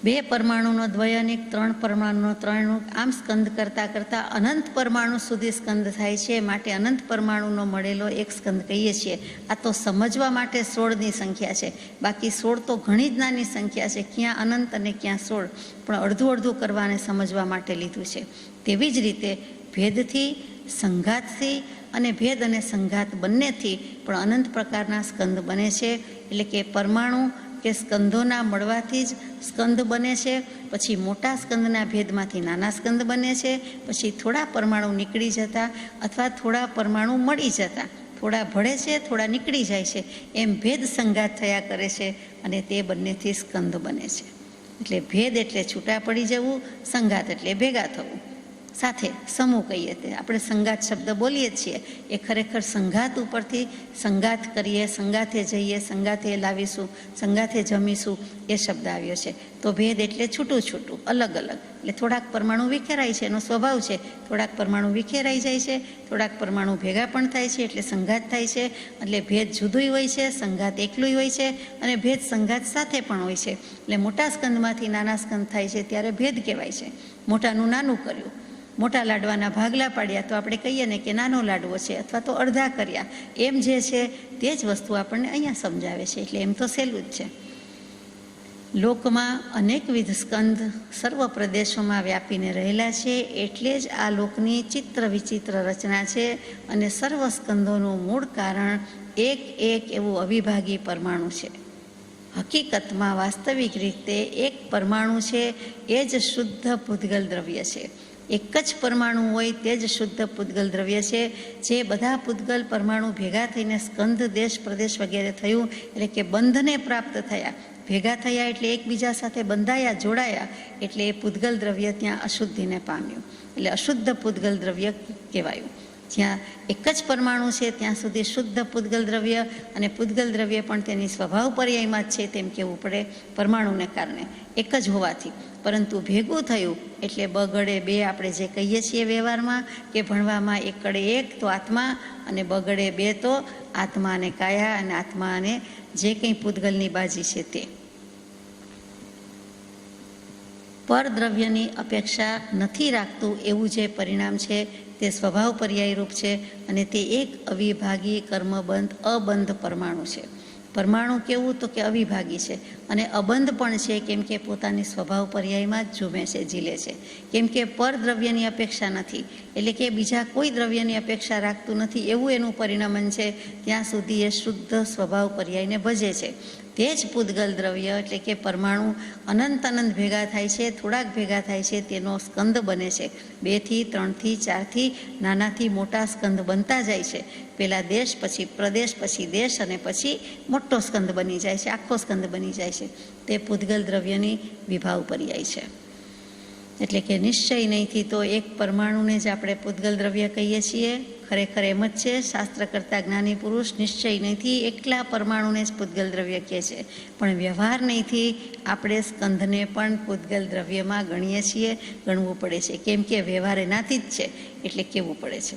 2 પરમાણુનો દ્વયનિક, 3 પરમાણુનો ત્રણિક, આમ સ્કંદ કરતાં કરતાં અનંત પરમાણુ સુધી સ્કંદ થાય છે. માટે અનંત પરમાણુનો મળેલો એક સ્કંદ કહીએ છીએ. આ તો સમજવા માટે 16ની સંખ્યા છે, બાકી 16 તો ઘણી જ નાની સંખ્યા છે, ક્યાં અનંત અને ક્યાં 16, પણ અડધું અડધું કરવાને સમજવા માટે લીધું છે. તેવી જ રીતે ભેદથી, સંઘાતથી અને ભેદ અને સંઘાત બંનેથી પણ અનંત પ્રકારના સ્કંદ બને છે. એટલે કે પરમાણુ કે સ્કંદોના મળવાથી જ સ્કંદ બને છે. પછી મોટા સ્કંદના ભેદમાંથી નાના સ્કંદ બને છે. પછી થોડા પરમાણુ નીકળી જતા અથવા થોડા પરમાણુ મળી જતા, થોડા ભળે છે થોડા નીકળી જાય છે, એમ ભેદ સંઘાત થયા કરે છે અને તે બંનેથી સ્કંદ બને છે. એટલે ભેદ એટલે છૂટા પડી જવું, સંઘાત એટલે ભેગા થવું, સાથે સમૂહ કહીએ. તે આપણે સંઘાત શબ્દ બોલીએ છીએ, એ ખરેખર સંઘાત ઉપરથી સંઘાત કરીએ, સંઘાતે જઈએ, સંઘાતે લાવીશું, સંઘાતે જમીશું, એ શબ્દ આવ્યો છે. તો ભેદ એટલે છૂટું છૂટું, અલગ અલગ, એટલે થોડાક પરમાણુ વિખેરાય છે, એનો સ્વભાવ છે. થોડાક પરમાણુ વિખેરાઈ જાય છે, થોડાક પરમાણુ ભેગા પણ થાય છે, એટલે સંઘાત થાય છે. એટલે ભેદ જુદુંય હોય છે, સંઘાત એકલું હોય છે અને ભેદ સંઘાત સાથે પણ હોય છે. એટલે મોટા સ્કંદમાંથી નાના સ્કંદ થાય છે ત્યારે ભેદ કહેવાય છે. મોટાનું નાનું કર્યું, મોટા લાડવાના ભાગલા પાડ્યા તો આપણે કહીએ ને કે નાનો લાડવો છે, અથવા તો અડધા કર્યા, એમ જે છે તે જ વસ્તુ આપણને અહીંયા સમજાવે છે. એટલે એમ તો સહેલું જ છે. લોકમાં અનેકવિધ સ્કંદ સર્વ પ્રદેશોમાં વ્યાપીને રહેલા છે, એટલે જ આ લોકની ચિત્ર વિચિત્ર રચના છે. અને સર્વ સ્કંદોનું મૂળ કારણ એક એવું અવિભાગી પરમાણુ છે. હકીકતમાં વાસ્તવિક રીતે એક પરમાણુ છે એ જ શુદ્ધ પૂતગલ દ્રવ્ય છે. એક જ પરમાણુ હોય તે જ શુદ્ધ પૂતગલ દ્રવ્ય છે. જે બધા પૂતગલ પરમાણુ ભેગા થઈને સ્કંદ, દેશ, પ્રદેશ વગેરે થયું, એટલે કે બંધને પ્રાપ્ત થયા, ભેગા થયા એટલે એકબીજા સાથે બંધાયા, જોડાયા, એટલે એ પૂતગલ દ્રવ્ય ત્યાં અશુદ્ધિને પામ્યું, એટલે અશુદ્ધ પૂતગલ દ્રવ્ય કહેવાયું. જ્યાં એક જ પરમાણુ છે ત્યાં સુધી શુદ્ધ પૂતગલ દ્રવ્ય અને પૂતગલ દ્રવ્ય પણ તેની સ્વભાવ પર્યાયમાં જ છે તેમ કહેવું પડે પરમાણુને કારણે, એક જ હોવાથી. પરંતુ ભેગું થયું એટલે બગડે બે, આપણે જે કહીએ છીએ વ્યવહારમાં કે ભણવામાં એકડે એક તો આત્મા અને બગડે બે તો આત્મા અને કાયા, અને આત્મા અને જે કંઈ પૂતગલની બાજી છે તે. પરદ્રવ્યની અપેક્ષા નથી રાખતું એવું જે પરિણામ છે તે સ્વભાવ પર્યાયરૂપ છે અને તે એક અવિભાગી કર્મબંધ અબંધ પરમાણુ છે. પરમાણુ કેવું તો કે અવિભાગી છે અને અબંધ પણ છે, કેમ કે પોતાની સ્વભાવ પર્યાયમાં જ ઝૂમે છે, ઝીલે છે. કેમ કે પરદ્રવ્યની અપેક્ષા નથી, એટલે કે બીજા કોઈ દ્રવ્યની અપેક્ષા રાખતું નથી એવું એનું પરિણમન છે. ત્યાં સુધી એ શુદ્ધ સ્વભાવ પર્યાયને ભજે છે. તે જ પૂતગલ દ્રવ્ય એટલે કે પરમાણુ અનંત અનંત ભેગા થાય છે, થોડાક ભેગા થાય છે, તેનો સ્કંદ બને છે. 2 થી 3 થી 4 થી નાનાથી મોટા સ્કંદ બનતા જાય છે. પહેલાં દેશ, પછી પ્રદેશ, પછી દેશ અને પછી મોટો સ્કંદ બની જાય છે, આખો સ્કંદ બની જાય છે. તે પૂતગલ દ્રવ્યની વિભાવ પર્યાય છે. એટલે કે નિશ્ચય નહીંથી તો એક પરમાણુને જ આપણે પૂતગલ દ્રવ્ય કહીએ છીએ. ખરેખર એમ જ છે, શાસ્ત્ર કરતા જ્ઞાની પુરુષ નિશ્ચય નહીંથી એકલા પરમાણુને જ પૂતગલ દ્રવ્ય કહે છે. પણ વ્યવહાર નહીંથી આપણે સ્કંધને પણ પૂતગલ દ્રવ્યમાં ગણીએ છીએ, ગણવું પડે છે. કેમ કે વ્યવહાર એનાથી જ છે એટલે કહેવું પડે છે.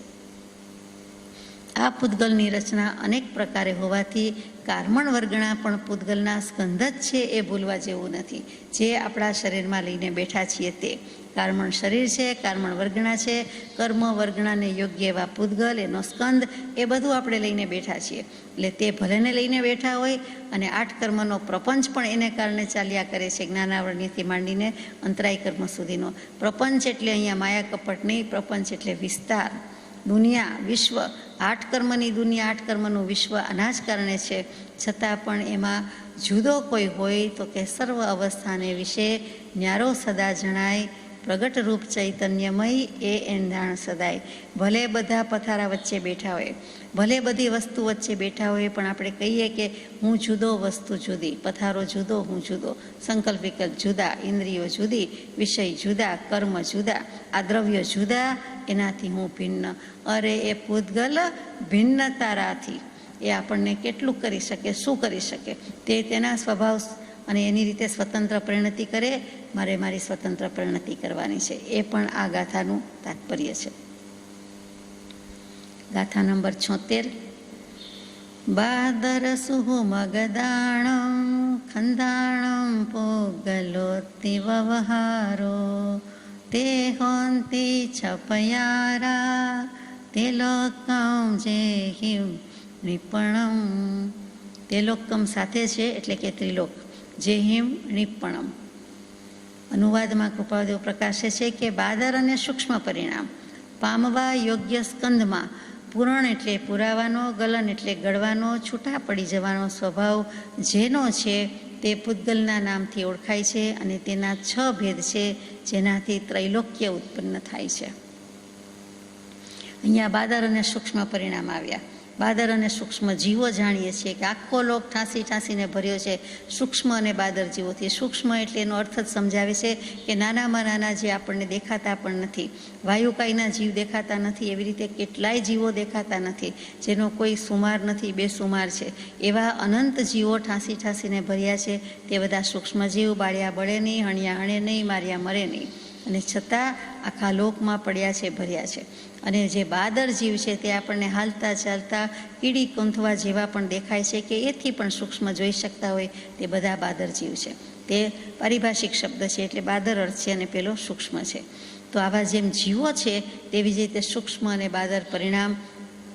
આ પૂતગલની રચના અનેક પ્રકારે હોવાથી કાર્મણ વર્ગણા પણ પૂતગલના સ્કંધ જ છે એ ભૂલવા જેવું નથી. જે આપણા શરીરમાં લઈને બેઠા છીએ તે કાર્મણ શરીર છે, કાર્મણ વર્ગણા છે, કર્મ વર્ગણાને યોગ્ય એવા પૂતગલ, એનો સ્કંદ, એ બધું આપણે લઈને બેઠા છીએ. એટલે તે ભલેને લઈને બેઠા હોય અને 8 કર્મનો પ્રપંચ પણ એને કારણે ચાલ્યા કરે છે. જ્ઞાનાવરણ્યથી માંડીને અંતરાય કર્મ સુધીનો પ્રપંચ એટલે અહીંયા માયા કપટ નહીં, પ્રપંચ એટલે વિસ્તાર, દુનિયા, વિશ્વ. 8 કર્મની દુનિયા, 8 કર્મનું વિશ્વ આના જ કારણે છે. છતાં પણ એમાં જુદો કોઈ હોય તો કે સર્વ અવસ્થાને વિશે ન્યારો સદા જણાય, પ્રગટ રૂપ ચૈતન્યમય એ એંધાણ સદાય. ભલે બધા પથારા વચ્ચે બેઠા હોય, ભલે બધી વસ્તુ વચ્ચે બેઠા હોય, પણ આપણે કહીએ કે હું જુદો, વસ્તુ જુદી, પથારો જુદો, હું જુદો, સંકલ્પ વિકલ્પ જુદા, ઇન્દ્રિયો જુદી, વિષય જુદા, કર્મ જુદા, આ દ્રવ્ય જુદા, એનાથી હું ભિન્ન. અરે એ પૂતગલ ભિન્નતારાથી એ આપણને કેટલું કરી શકે, શું કરી શકે? તે તેના સ્વભાવ અને એની રીતે સ્વતંત્ર પરિણતિ કરે. મારે મારી સ્વતંત્ર પરિણતિ કરવાની છે. એ પણ આ ગાથાનું તાત્પર્ય છે. ગાથા નંબર 76. બાદર સુહુ મગદાણમ ખંદાણમ પૂગલોતિ વ્યવહારો તે હોંતી છપયારા તે લોકમ જે હિમ નિપણમ. તે લોકમ સાથે છે એટલે કે ત્રિલોક. જે હિમ નિપણમ. અનુવાદમાં કૃપાદેવ પ્રકાશે છે કે બાદર અને સૂક્ષ્મ પરિણામ પામવા યોગ્ય સ્કંદમાં પૂરણ એટલે પુરાવાનો, ગલન એટલે ગળવાનો, છૂટા પડી જવાનો સ્વભાવ જેનો છે તે પૂતગલના નામથી ઓળખાય છે અને તેના 6 ભેદ છે જેનાથી ત્રૈલોક્ય ઉત્પન્ન થાય છે. અહીંયા બાદર અને સૂક્ષ્મ પરિણામ આવ્યા. બાદર અને સૂક્ષ્મ જીવો જાણીએ છીએ કે આખો લોક ઠાંસી ઠાંસીને ભર્યો છે સૂક્ષ્મ અને બાદર જીવોથી. સૂક્ષ્મ એટલે એનો અર્થ જ સમજાવે છે કે નાનામાં નાના જે આપણને દેખાતા પણ નથી, વાયુકાયના જીવ દેખાતા નથી, એવી રીતે કેટલાય જીવો દેખાતા નથી, જેનો કોઈ સુમાર નથી, બેસુમાર છે, એવા અનંત જીવો ઠાંસી ઠાંસીને ભર્યા છે. તે બધા સૂક્ષ્મ જીવ બાળ્યા બળે નહીં, હણ્યા હણે નહીં, માર્યા મરે નહીં, અને છતાં આખા લોકમાં પડ્યા છે, ભર્યા છે. અને જે બાદર જીવ છે તે આપણને હાલતા ચાલતા કીડી કોંથવા જેવા પણ દેખાય છે કે એથી પણ સૂક્ષ્મ જોઈ શકતા હોય, તે બધા બાદર જીવ છે. તે પારિભાષિક શબ્દ છે એટલે બાદર અર્થ છે અને પેલો સૂક્ષ્મ છે. તો આવા જેમ જીવો છે તેવી જ રીતે સૂક્ષ્મ અને બાદર પરિણામ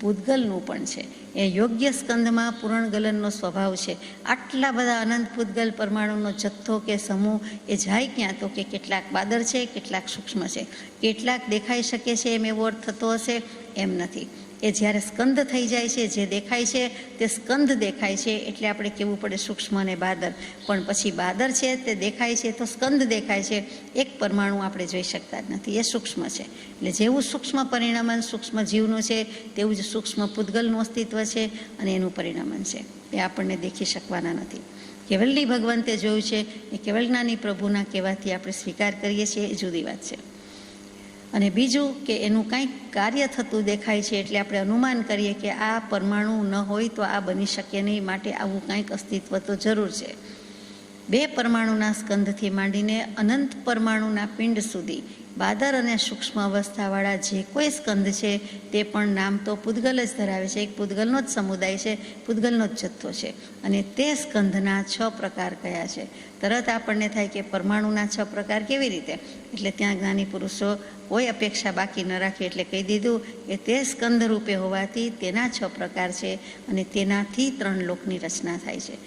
પૂતગલનું પણ છે. એ યોગ્ય સ્કંદમાં પૂરણગલનનો સ્વભાવ છે. આટલા બધા અનંત પૂતગલ પરમાણુનો જથ્થો કે સમૂહ એ જાય ક્યાં? તો કે કેટલાક બાદર છે, કેટલાક સૂક્ષ્મ છે, કેટલાક દેખાઈ શકે છે એમ એવો અર્થ થતો હશે, એમ નથી. એ જ્યારે સ્કંદ થઈ જાય છે, જે દેખાય છે તે સ્કંદ દેખાય છે એટલે આપણે કહેવું પડે સૂક્ષ્મ અને બાદર. પણ પછી બાદર છે તે દેખાય છે તો સ્કંદ દેખાય છે, એક પરમાણુ આપણે જોઈ શકતા જ નથી, એ સૂક્ષ્મ છે. એટલે જેવું સૂક્ષ્મ પરિણમન સૂક્ષ્મ જીવનું છે તેવું જ સૂક્ષ્મ પૂતગલનું અસ્તિત્વ છે અને એનું પરિણમન છે. એ આપણને દેખી શકવાના નથી. કેવલની ભગવંતે જોયું છે એ કેવલ જ્ઞાની પ્રભુના કહેવાથી આપણે સ્વીકાર કરીએ છીએ, એ જુદી વાત છે. અને બીજું કે એનું કંઈક કાર્ય થતું દેખાય છે એટલે આપણે અનુમાન કરીએ કે આ પરમાણુ ન હોય તો આ બની શકે નહીં, માટે આવું કંઈક અસ્તિત્વ તો જરૂર છે. 2 પરમાણુના સ્કંધથી માંડીને અનંત પરમાણુના પિંડ સુધી બાદર અને સૂક્ષ્મ અવસ્થાવાળા જે કોઈ સ્કંધ છે તે પણ નામ તો પૂદગલ જ ધરાવે છે. એક પૂદગલનો જ સમુદાય છે, પૂદગલનો જ જથ્થો છે. અને તે સ્કંધના 6 પ્રકાર કયા છે? તરત આપણને થાય કે પરમાણુના 6 પ્રકાર કેવી રીતે? એટલે ત્યાં જ્ઞાની પુરુષો કોઈ અપેક્ષા બાકી ન રાખી એટલે કહી દીધું કે તે સ્કંધ રૂપે હોવાથી તેના 6 પ્રકાર છે અને તેનાથી 3 લોકની રચના થાય છે.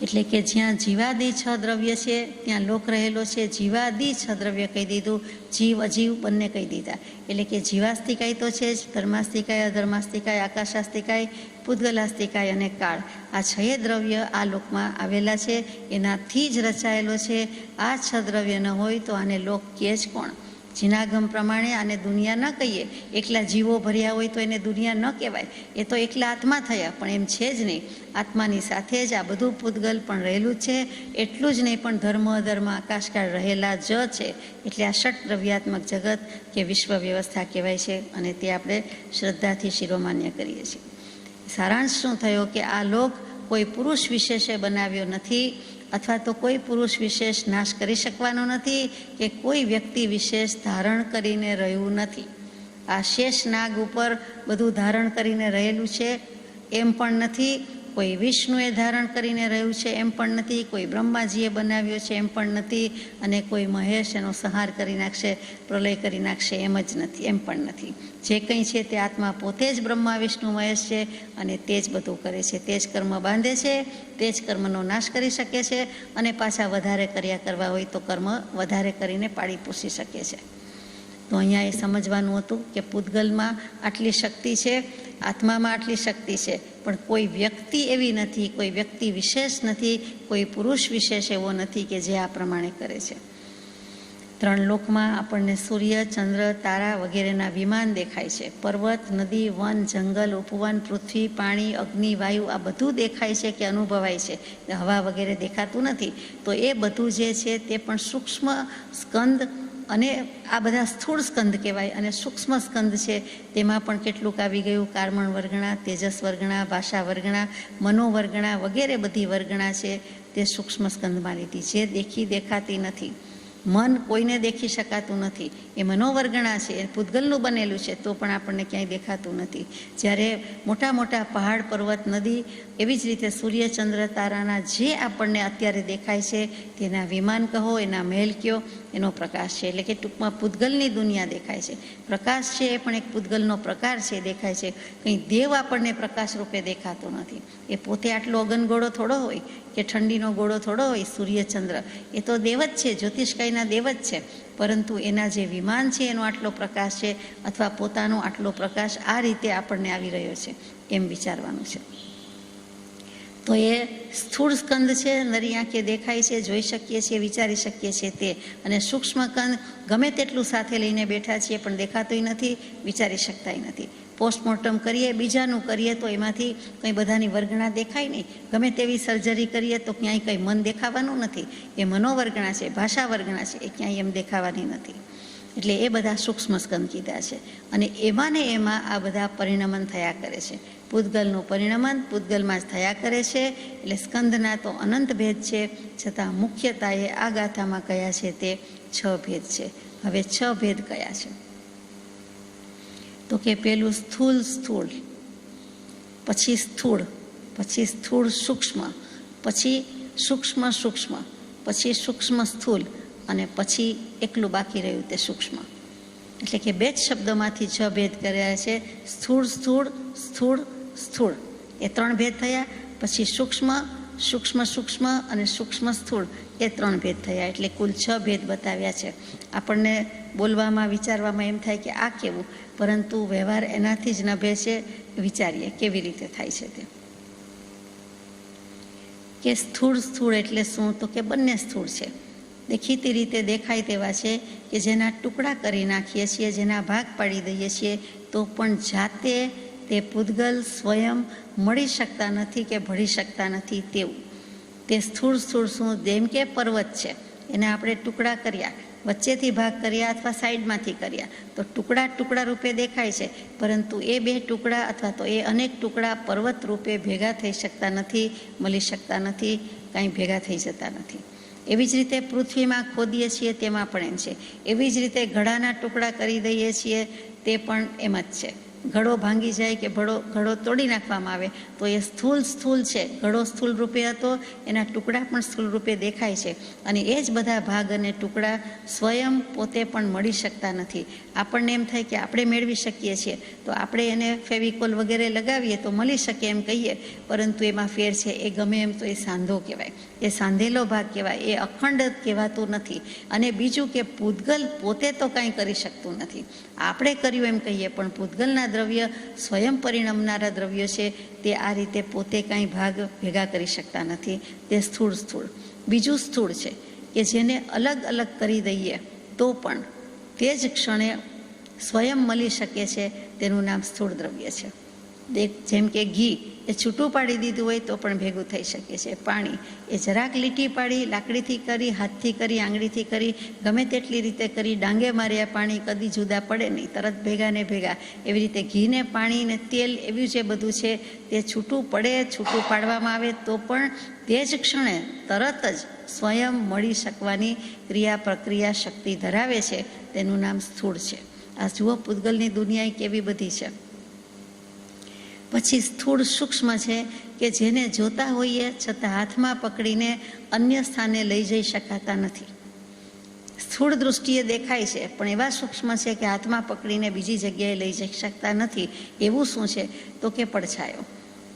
એટલે કે જ્યાં જીવાદિ 6 દ્રવ્ય છે ત્યાં લોક રહેલો છે. જીવાદિ 6 દ્રવ્ય કહી દીધું, જીવ અજીવ બંને કહી દીધા. એટલે કે જીવાસ્તિકાય તો છે જ, ધર્માસ્તિકાય, અધર્માસ્તિકાય, આકાશાસ્તિકાય, પૂદગલાસ્તિકાય અને કાળ. આ 6 દ્રવ્ય આ લોકમાં આવેલા છે, એનાથી જ રચાયેલો છે. આ 6 દ્રવ્ય ન હોય તો આને લોક કહે જ કોણ? જીનાગમ પ્રમાણે આને દુનિયા ન કહીએ. એકલા જીવો ભર્યા હોય તો એને દુનિયા ન કહેવાય, એ તો એકલા આત્મા થયા, પણ એમ છે જ નહીં. આત્માની સાથે જ આ બધું પૂદગલ પણ રહેલું છે. એટલું જ નહીં પણ ધર્મ અધર્મ આકાશકાળ રહેલા જ છે. એટલે આ ષટ દ્રવ્યાત્મક જગત કે વિશ્વ વ્યવસ્થા કહેવાય છે અને તે આપણે શ્રદ્ધાથી શિરોમાન્ય કરીએ છીએ. સારાંશ શું થયો કે આ લોક કોઈ પુરુષ વિશેષે બનાવ્યો નથી, અથવા તો કોઈ પુરુષ વિશેષ નાશ કરી શકવાનો નથી, કે કોઈ વ્યક્તિ વિશેષ ધારણ કરીને રહ્યું નથી. આ શેષ નાગ ઉપર બધું ધારણ કરીને રહેલું છે એમ પણ નથી. કોઈ વિષ્ણુએ ધારણ કરીને રહ્યું છે એમ પણ નથી. કોઈ બ્રહ્માજીએ બનાવ્યો છે એમ પણ નથી. અને કોઈ મહેશ એનો સંહાર કરી નાખશે, પ્રલય કરી નાખશે એમ જ નથી, એમ પણ નથી. જે કંઈ છે તે આત્મા પોતે જ બ્રહ્મા વિષ્ણુ મહેશ છે અને તે જ બધું કરે છે. તે જ કર્મ બાંધે છે, તે જ કર્મનો નાશ કરી શકે છે અને પાછા વધારે કર્યા કરવા હોય તો કર્મ વધારે કરીને પાડી પોષી શકે છે. તો અહીંયા એ સમજવાનું હતું કે પૂદગલમાં આટલી શક્તિ છે, આત્મામાં આટલી શક્તિ છે, પણ કોઈ વ્યક્તિ એવી નથી, કોઈ વ્યક્તિ વિશેષ નથી, કોઈ પુરુષ વિશેષ એવો નથી કે જે આ પ્રમાણે કરે છે. 3 લોકમાં આપણને સૂર્ય, ચંદ્ર, તારા વગેરેના વિમાન દેખાય છે. પર્વત, નદી, વન, જંગલ, ઉપવન, પૃથ્વી, પાણી, અગ્નિ, વાયુ આ બધું દેખાય છે કે અનુભવાય છે. હવા વગેરે દેખાતું નથી. તો એ બધું જે છે તે પણ સૂક્ષ્મ સ્કંદ અને આ બધા સ્થૂળ સ્કંદ કહેવાય. અને સૂક્ષ્મ સ્કંદ છે તેમાં પણ કેટલુંક આવી ગયું. કાર્મણ વર્ગણા, તેજસ વર્ગણા, ભાષા વર્ગણા, મનોવર્ગણા વગેરે બધી વર્ગણા છે તે સૂક્ષ્મ સ્કંદમાં લીધી, જે દેખાતી નથી. મન કોઈને દેખી શકાતું નથી, એ મનોવર્ગણા છે, એ પૂદગલનું બનેલું છે, તો પણ આપણને ક્યાંય દેખાતું નથી. જ્યારે મોટા મોટા પહાડ, પર્વત, નદી, એવી જ રીતે સૂર્ય, ચંદ્ર, તારાના જે આપણને અત્યારે દેખાય છે તેના વિમાન કહો, એના મહેલ કહો, એનો પ્રકાશ છે. એટલે કે ટૂંકમાં પૂદગલની દુનિયા દેખાય છે. પ્રકાશ છે એ પણ એક પૂદગલનો પ્રકાર છે, દેખાય છે. કંઈ દેવ આપણને પ્રકાશ રૂપે દેખાતો નથી. એ પોતે આટલો અગનગોળો થોડો હોય કે ઠંડીનો ગોળો થોડો હોય. સૂર્ય, ચંદ્ર એ તો દેવ જ છે, જ્યોતિષકાયના દેવ જ છે, પરંતુ એના જે વિમાન છે એનો આટલો પ્રકાશ છે અથવા પોતાનો આટલો પ્રકાશ આ રીતે આપણને આવી રહ્યો છે એમ વિચારવાનું છે. તો એ સ્થૂળ સ્કંદ છે, નરી આંખે દેખાય છે, જોઈ શકીએ છીએ, વિચારી શકીએ છીએ તે. અને સૂક્ષ્મ સ્કંદ ગમે તેટલું સાથે લઈને બેઠા છીએ પણ દેખાતુંય નથી, વિચારી શકતાય નથી. પોસ્ટમોર્ટમ કરીએ, બીજાનું કરીએ તો એમાંથી કંઈ બધાની વર્ગણા દેખાય નહીં. ગમે તેવી સર્જરી કરીએ તો ક્યાંય કંઈ મન દેખાવાનું નથી. એ મનોવર્ગણા છે, ભાષા વર્ગણા છે, એ ક્યાંય એમ દેખાવાની નથી. એટલે એ બધા સૂક્ષ્મ સ્કંદ કીધા છે. અને એમાં ને એમાં આ બધા પરિણમન થયા કરે છે. પૂદગલનું પરિણમન પૂદગલમાં જ થયા કરે છે. એટલે સ્કંદના તો અનંત ભેદ છે, છતાં મુખ્યતાએ આ ગાથામાં કયા છે તે 6 ભેદ છે. હવે 6 ભેદ કયા છે? તો કે પેલું સ્થૂળ, પછી સ્થૂળ, પછી સ્થૂળ સૂક્ષ્મ, પછી સૂક્ષ્મ, પછી સૂક્ષ્મ સ્થૂળ, અને પછી એકલું બાકી રહ્યું તે સૂક્ષ્મ. એટલે કે 2 જ શબ્દોમાંથી 6 ભેદ કર્યા છે. સ્થૂળ, સ્થૂળ, સ્થૂળ, સ્થૂળ, એ 3 ભેદ થયા. પછી સૂક્ષ્મ, સૂક્ષ્મ, સૂક્ષ્મ અને સૂક્ષ્મ સ્થૂળ, એ 3 ભેદ થયા. એટલે કુલ 6 ભેદ બતાવ્યા છે. આપણને બોલવામાં, વિચારવામાં એમ થાય કે આ કેવું, પરંતુ વ્યવહાર એનાથી જ નભે છે. વિચારીએ કેવી રીતે થાય છે તે. કે સ્થૂળ એટલે શું? તો કે બંને સ્થૂળ છે, દેખીતી રીતે દેખાય તેવા છે, કે જેના ટુકડા કરી નાખીએ છીએ, જેના ભાગ પાડી દઈએ છીએ તો પણ જાતે તે પૂદગલ સ્વયં મળી શકતા નથી કે ભળી શકતા નથી તેવું. તે સ્થૂળ શું? જેમ કે પર્વત છે, એને આપણે ટુકડા કર્યા વચ્ચેથી ભાગ કર્યા અથવા સાઈડમાંથી કર્યા તો ટુકડા ટુકડા રૂપે દેખાય છે, પરંતુ એ બે ટુકડા અથવા તો એ અનેક ટુકડા પર્વત રૂપે ભેગા થઈ શકતા નથી, મળી શકતા નથી, કાંઈ ભેગા થઈ જતા નથી. એવી જ રીતે પૃથ્વીમાં ખોદીએ છીએ તેમાં પણ એમ છે. એવી જ રીતે ઘડાના ટુકડા કરી દઈએ છીએ તે પણ એમ જ છે. ઘડો ભાંગી જાય કે ઘડો તોડી નાખવામાં આવે તો એ સ્થૂળ છે. ઘડો સ્થૂળ રૂપે હતો, એના ટુકડા પણ સ્થૂળ રૂપે દેખાય છે. અને એ જ બધા ભાગ અને ટુકડા સ્વયં પોતે પણ મળી શકતા નથી. આપણને એમ થાય કે આપણે મેળવી શકીએ છીએ, તો આપણે એને ફેવિકોલ વગેરે લગાવીએ તો મળી શકે એમ કહીએ, પરંતુ એમાં ફેર છે. એ ગમે એમ તો એ સાંધો કહેવાય, એ સાંધેલો ભાગ કહેવાય, એ અખંડ કહેવાતું નથી. અને બીજું કે પૂતગલ પોતે તો કાંઈ કરી શકતું નથી. આપણે કર્યું એમ કહીએ, પણ પૂતગલના દ્રવ્ય સ્વયં પરિણમનારા દ્રવ્યો છે, તે આ રીતે પોતે કાંઈ ભાગ ભેગા કરી શકતા નથી. તે સ્થૂળ. બીજું સ્થૂળ છે કે જેને અલગ અલગ કરી દઈએ તો પણ તે જ ક્ષણે સ્વયં મળી શકે છે, તેનું નામ સ્થૂળ દ્રવ્ય છે. જેમ કે ઘી એ છૂટું પાડી દીધું હોય તો પણ ભેગું થઈ શકે છે. પાણી એ જરાક લીટી પાડી, લાકડીથી કરી, હાથથી કરી, આંગળીથી કરી, ગમે તેટલી રીતે કરી, ડાંગે માર્યા પાણી કદી જુદા પડે નહીં, તરત ભેગા ને ભેગા. એવી રીતે ઘીને, પાણી ને તેલ એવું જે બધું છે તે છૂટું પડે, છૂટું પાડવામાં આવે તો પણ તે જ ક્ષણે તરત જ સ્વયં મળી શકવાની ક્રિયા પ્રક્રિયા શક્તિ ધરાવે છે. તેનું નામ સ્થૂળ છે. આ જુઓ પૂતગલની દુનિયા કેવી બધી છે. પછી સ્થૂળ સૂક્ષ્મ છે કે જેને જોતા હોઈએ છતાં હાથમાં પકડીને અન્ય સ્થાને લઈ જઈ શકાતા નથી. સ્થૂળ દૃષ્ટિએ દેખાય છે પણ એવા સૂક્ષ્મ છે કે હાથમાં પકડીને બીજી જગ્યાએ લઈ જઈ શકતા નથી. એવું શું છે તો કે પડછાયો.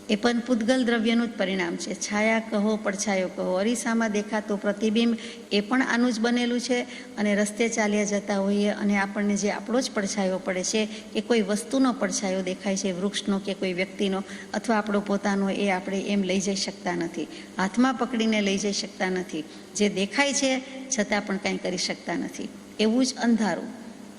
એ પણ પૂતગલ દ્રવ્યનું જ પરિણામ છે. છાયા કહો, પડછાયો કહો. અરીસામાં દેખાતું પ્રતિબિંબ એ પણ આનું જ બનેલું છે. અને રસ્તે ચાલ્યા જતા હોઈએ અને આપણને જે આપણો જ પડછાયો પડે છે કે કોઈ વસ્તુનો પડછાયો દેખાય છે, વૃક્ષનો કે કોઈ વ્યક્તિનો અથવા આપણો પોતાનો, એ આપણે એમ લઈ જઈ શકતા નથી. હાથમાં પકડીને લઈ જઈ શકતા નથી. જે દેખાય છે છતાં પણ કાંઈ કરી શકતા નથી. એવું જ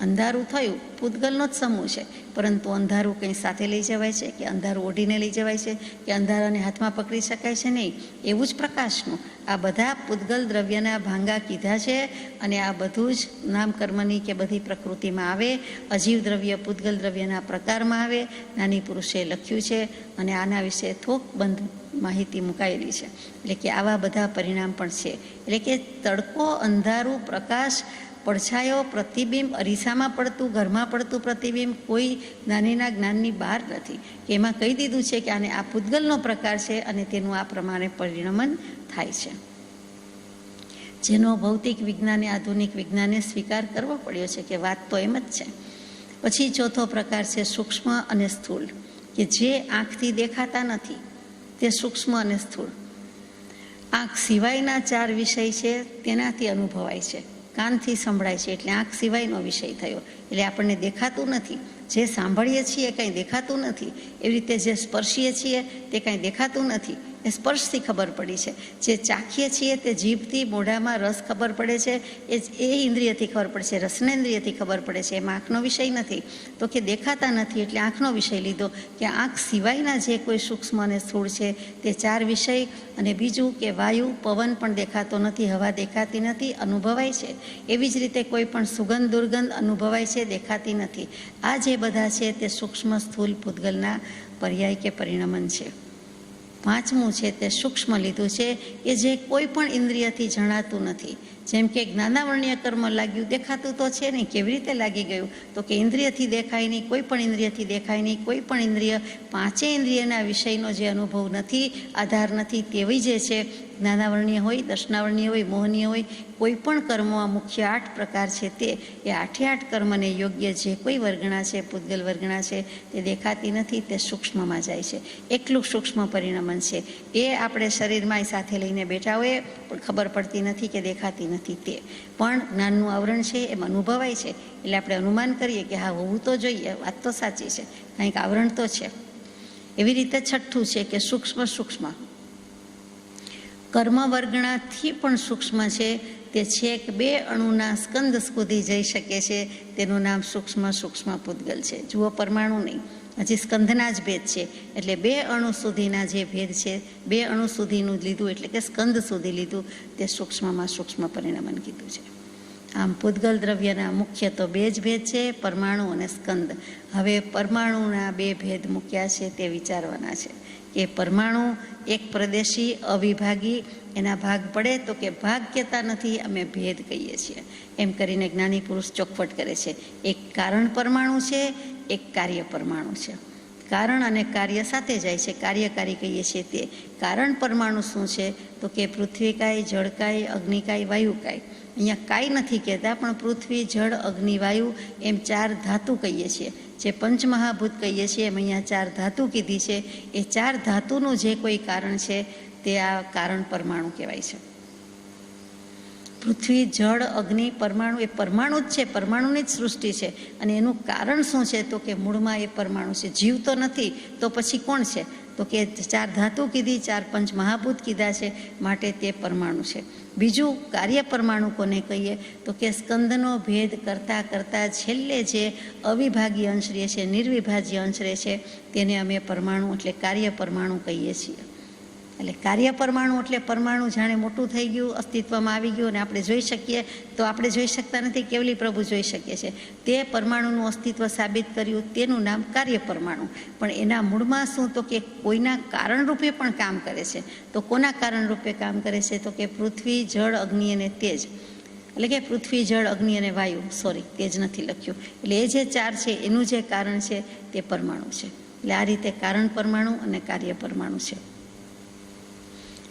અંધારું થયું, પૂતગલનો જ સમૂહ છે, પરંતુ અંધારું કંઈ સાથે લઈ જવાય છે કે અંધારું ઓઢીને લઈ જવાય છે કે અંધારાને હાથમાં પકડી શકાય છે? નહીં. એવું જ પ્રકાશનું આ બધા પૂતગલ દ્રવ્યના ભાંગા કીધા છે. અને આ બધું જ નામકર્મની કે બધી પ્રકૃતિમાં આવે. અજીવ દ્રવ્ય પૂતગલ દ્રવ્યના પ્રકારમાં આવે. નાની પુરુષે લખ્યું છે અને આના વિશે થોકબંધ માહિતી મુકાયેલી છે. એટલે કે આવા બધા પરિણામ પણ છે. એટલે કે તડકો, અંધારું, પ્રકાશ, પડછાયો, પ્રતિબિંબ, અરીસામાં પડતું, ઘરમાં પડતું પ્રતિબિંબ કોઈ જ્ઞાનીના જ્ઞાનની બહાર નથી. કે એમાં કહી દીધું છે કે આને આ પૂતગલનો પ્રકાર છે અને તેનું આ પ્રમાણે પરિણમન થાય છે, જેનો ભૌતિક વિજ્ઞાને, આધુનિક વિજ્ઞાને સ્વીકાર કરવો પડ્યો છે કે વાત તો એમ જ છે. પછી ચોથો પ્રકાર છે સૂક્ષ્મ અને સ્થૂળ, કે જે આંખથી દેખાતા નથી તે સૂક્ષ્મ અને સ્થૂળ. આંખ સિવાયના 4 વિષય છે તેનાથી અનુભવાય છે. કાનથી સંભળાય છે એટલે આંખ સિવાયનો વિષય થયો, એટલે આપણને દેખાતું નથી. જે સાંભળીએ છીએ કંઈ દેખાતું નથી. એવી રીતે જે સ્પર્શીએ છીએ તે કાંઈ દેખાતું નથી, એ સ્પર્શથી ખબર પડી છે. જે ચાખીએ છીએ તે જીભથી, મોઢામાં રસ ખબર પડે છે, એ ઇન્દ્રિયથી ખબર પડે છે, રસનેન્દ્રિયથી ખબર પડે છે. એમાં આંખનો વિષય નથી. તો કે દેખાતા નથી એટલે આંખનો વિષય લીધો. કે આંખ સિવાયના જે કોઈ સૂક્ષ્મ અને સ્થૂળ છે તે 4 વિષય. અને બીજું કે વાયુ, પવન પણ દેખાતો નથી, હવા દેખાતી નથી, અનુભવાય છે. એવી જ રીતે કોઈ પણ સુગંધ, દુર્ગંધ અનુભવાય છે, દેખાતી નથી. આ જે બધા છે તે સૂક્ષ્મ સ્થૂળ પૂતગલના પર્યાય કે પરિણમન છે. 5મું છે તે સૂક્ષ્મ લીધું છે કે જે કોઈ પણ ઇન્દ્રિયથી જણાતું નથી. જેમ કે જ્ઞાનાવરણીય કર્મ લાગ્યું, દેખાતું તો છે નહીં, કેવી રીતે લાગી ગયું? તો કે ઇન્દ્રિયથી દેખાય નહીં, કોઈ પણ ઇન્દ્રિયથી દેખાય નહીં. કોઈ પણ ઇન્દ્રિય, 5 ઇન્દ્રિયના વિષયનો જે અનુભવ નથી, આધાર નથી, તેવી જે છે જ્ઞાનાવરણીય હોય, દર્શનાવરણીય હોય, મોહનીય હોય, કોઈ પણ કર્મમાં મુખ્ય 8 પ્રકાર છે તે એ 8 કર્મને યોગ્ય જે કોઈ વર્ગણા છે, પૂતગલ વર્ગણા છે, તે દેખાતી નથી, તે સૂક્ષ્મમાં જાય છે. એકલું સૂક્ષ્મ પરિણમન છે. એ આપણે શરીરમાં સાથે લઈને બેઠા હોઈએ પણ ખબર પડતી નથી કે દેખાતી નથી. તે પણ જ્ઞાનનું આવરણ છે, એમ અનુભવાય છે. એટલે આપણે અનુમાન કરીએ કે હા, હોવું તો જોઈએ, વાત તો સાચી છે, કંઈક આવરણ તો છે. એવી રીતે 6થું છે કે સૂક્ષ્મ કર્મ વર્ગણાથી પણ સૂક્ષ્મ છે. તે છેક 2 અણુના સ્કંદ સુધી જઈ શકે છે. તેનું નામ સૂક્ષ્મ પૂતગલ છે. જુઓ, પરમાણુ નહીં, હજી સ્કંદના જ ભેદ છે. એટલે 2 અણુ સુધીના જે ભેદ છે, 2 અણુ સુધીનું લીધું એટલે કે સ્કંદ સુધી લીધું, તે સૂક્ષ્મમાં સૂક્ષ્મ પરિણમન કીધું છે. આમ પૂદગલ દ્રવ્યના મુખ્ય તો બે જ ભેદ છે, પરમાણુ અને સ્કંદ. હવે પરમાણુના બે ભેદ મૂક્યા છે તે વિચારવાના છે કે પરમાણુ એક પ્રદેશી અવિભાગી એના ભાગ પડે તો કે ભાગ કહેતા નથી, અમે ભેદ કહીએ છીએ. એમ કરીને જ્ઞાની પુરુષ ચોખવટ કરે છે. એક કારણ પરમાણુ છે, એક કાર્ય પરમાણુ છે. કારણ અને કાર્ય સાથે જાય છે, કાર્યકારી કહીએ છીએ તે. કારણ પરમાણુ શું છે તો કે પૃથ્વીકાય, જળકાય, અગ્નિકાય, વાયુકાય. અહીંયા કાંઈ નથી કહેતા, પણ પૃથ્વી, જળ, અગ્નિ, વાયુ એમ 4 ધાતુ કહીએ છીએ. જે પંચમહાભૂત કહીએ છીએ એમ અહીંયા 4 ધાતુ કીધી છે. એ 4 ધાતુનું જે કોઈ કારણ છે તે આ કારણ પરમાણુ કહેવાય છે. પૃથ્વી, જળ, અગ્નિ, પરમાણુ એ પરમાણુ જ છે, પરમાણુની જ સૃષ્ટિ છે. અને એનું કારણ શું છે તો કે મૂળમાં એ પરમાણુ છે. જીવ તો નથી તો પછી કોણ છે તો કે 4 ધાતુ કીધી, 4 પંચમહાભૂત કીધા છે, માટે તે પરમાણુ છે. બીજું કાર્ય પરમાણુ કોને કહીએ તો કે સ્કંદનો ભેદ કરતાં કરતાં છેલ્લે જે અવિભાગી અંશ રહે છે, નિર્વિભાજ્ય અંશ રહે છે, તેને અમે પરમાણુ એટલે કાર્ય પરમાણુ કહીએ છીએ. એટલે કાર્ય પરમાણુ એટલે પરમાણુ જાણે મોટું થઈ ગયું, અસ્તિત્વમાં આવી ગયું અને આપણે જોઈ શકીએ તો આપણે જોઈ શકતા નથી, કેવલી પ્રભુ જોઈ શકીએ છે. તે પરમાણુનું અસ્તિત્વ સાબિત કર્યું, તેનું નામ કાર્ય પરમાણુ. પણ એના મૂળમાં શું તો કે કોઈના કારણરૂપે પણ કામ કરે છે. તો કોના કારણરૂપે કામ કરે છે તો કે પૃથ્વી, જળ, અગ્નિ અને તેજ. એટલે કે પૃથ્વી, જળ, અગ્નિ અને વાયુ, તેજ નથી લખ્યું. એટલે એ જે 4 છે એનું જે કારણ છે તે પરમાણુ છે. એટલે આ રીતે કારણ પરમાણુ અને કાર્ય પરમાણુ છે.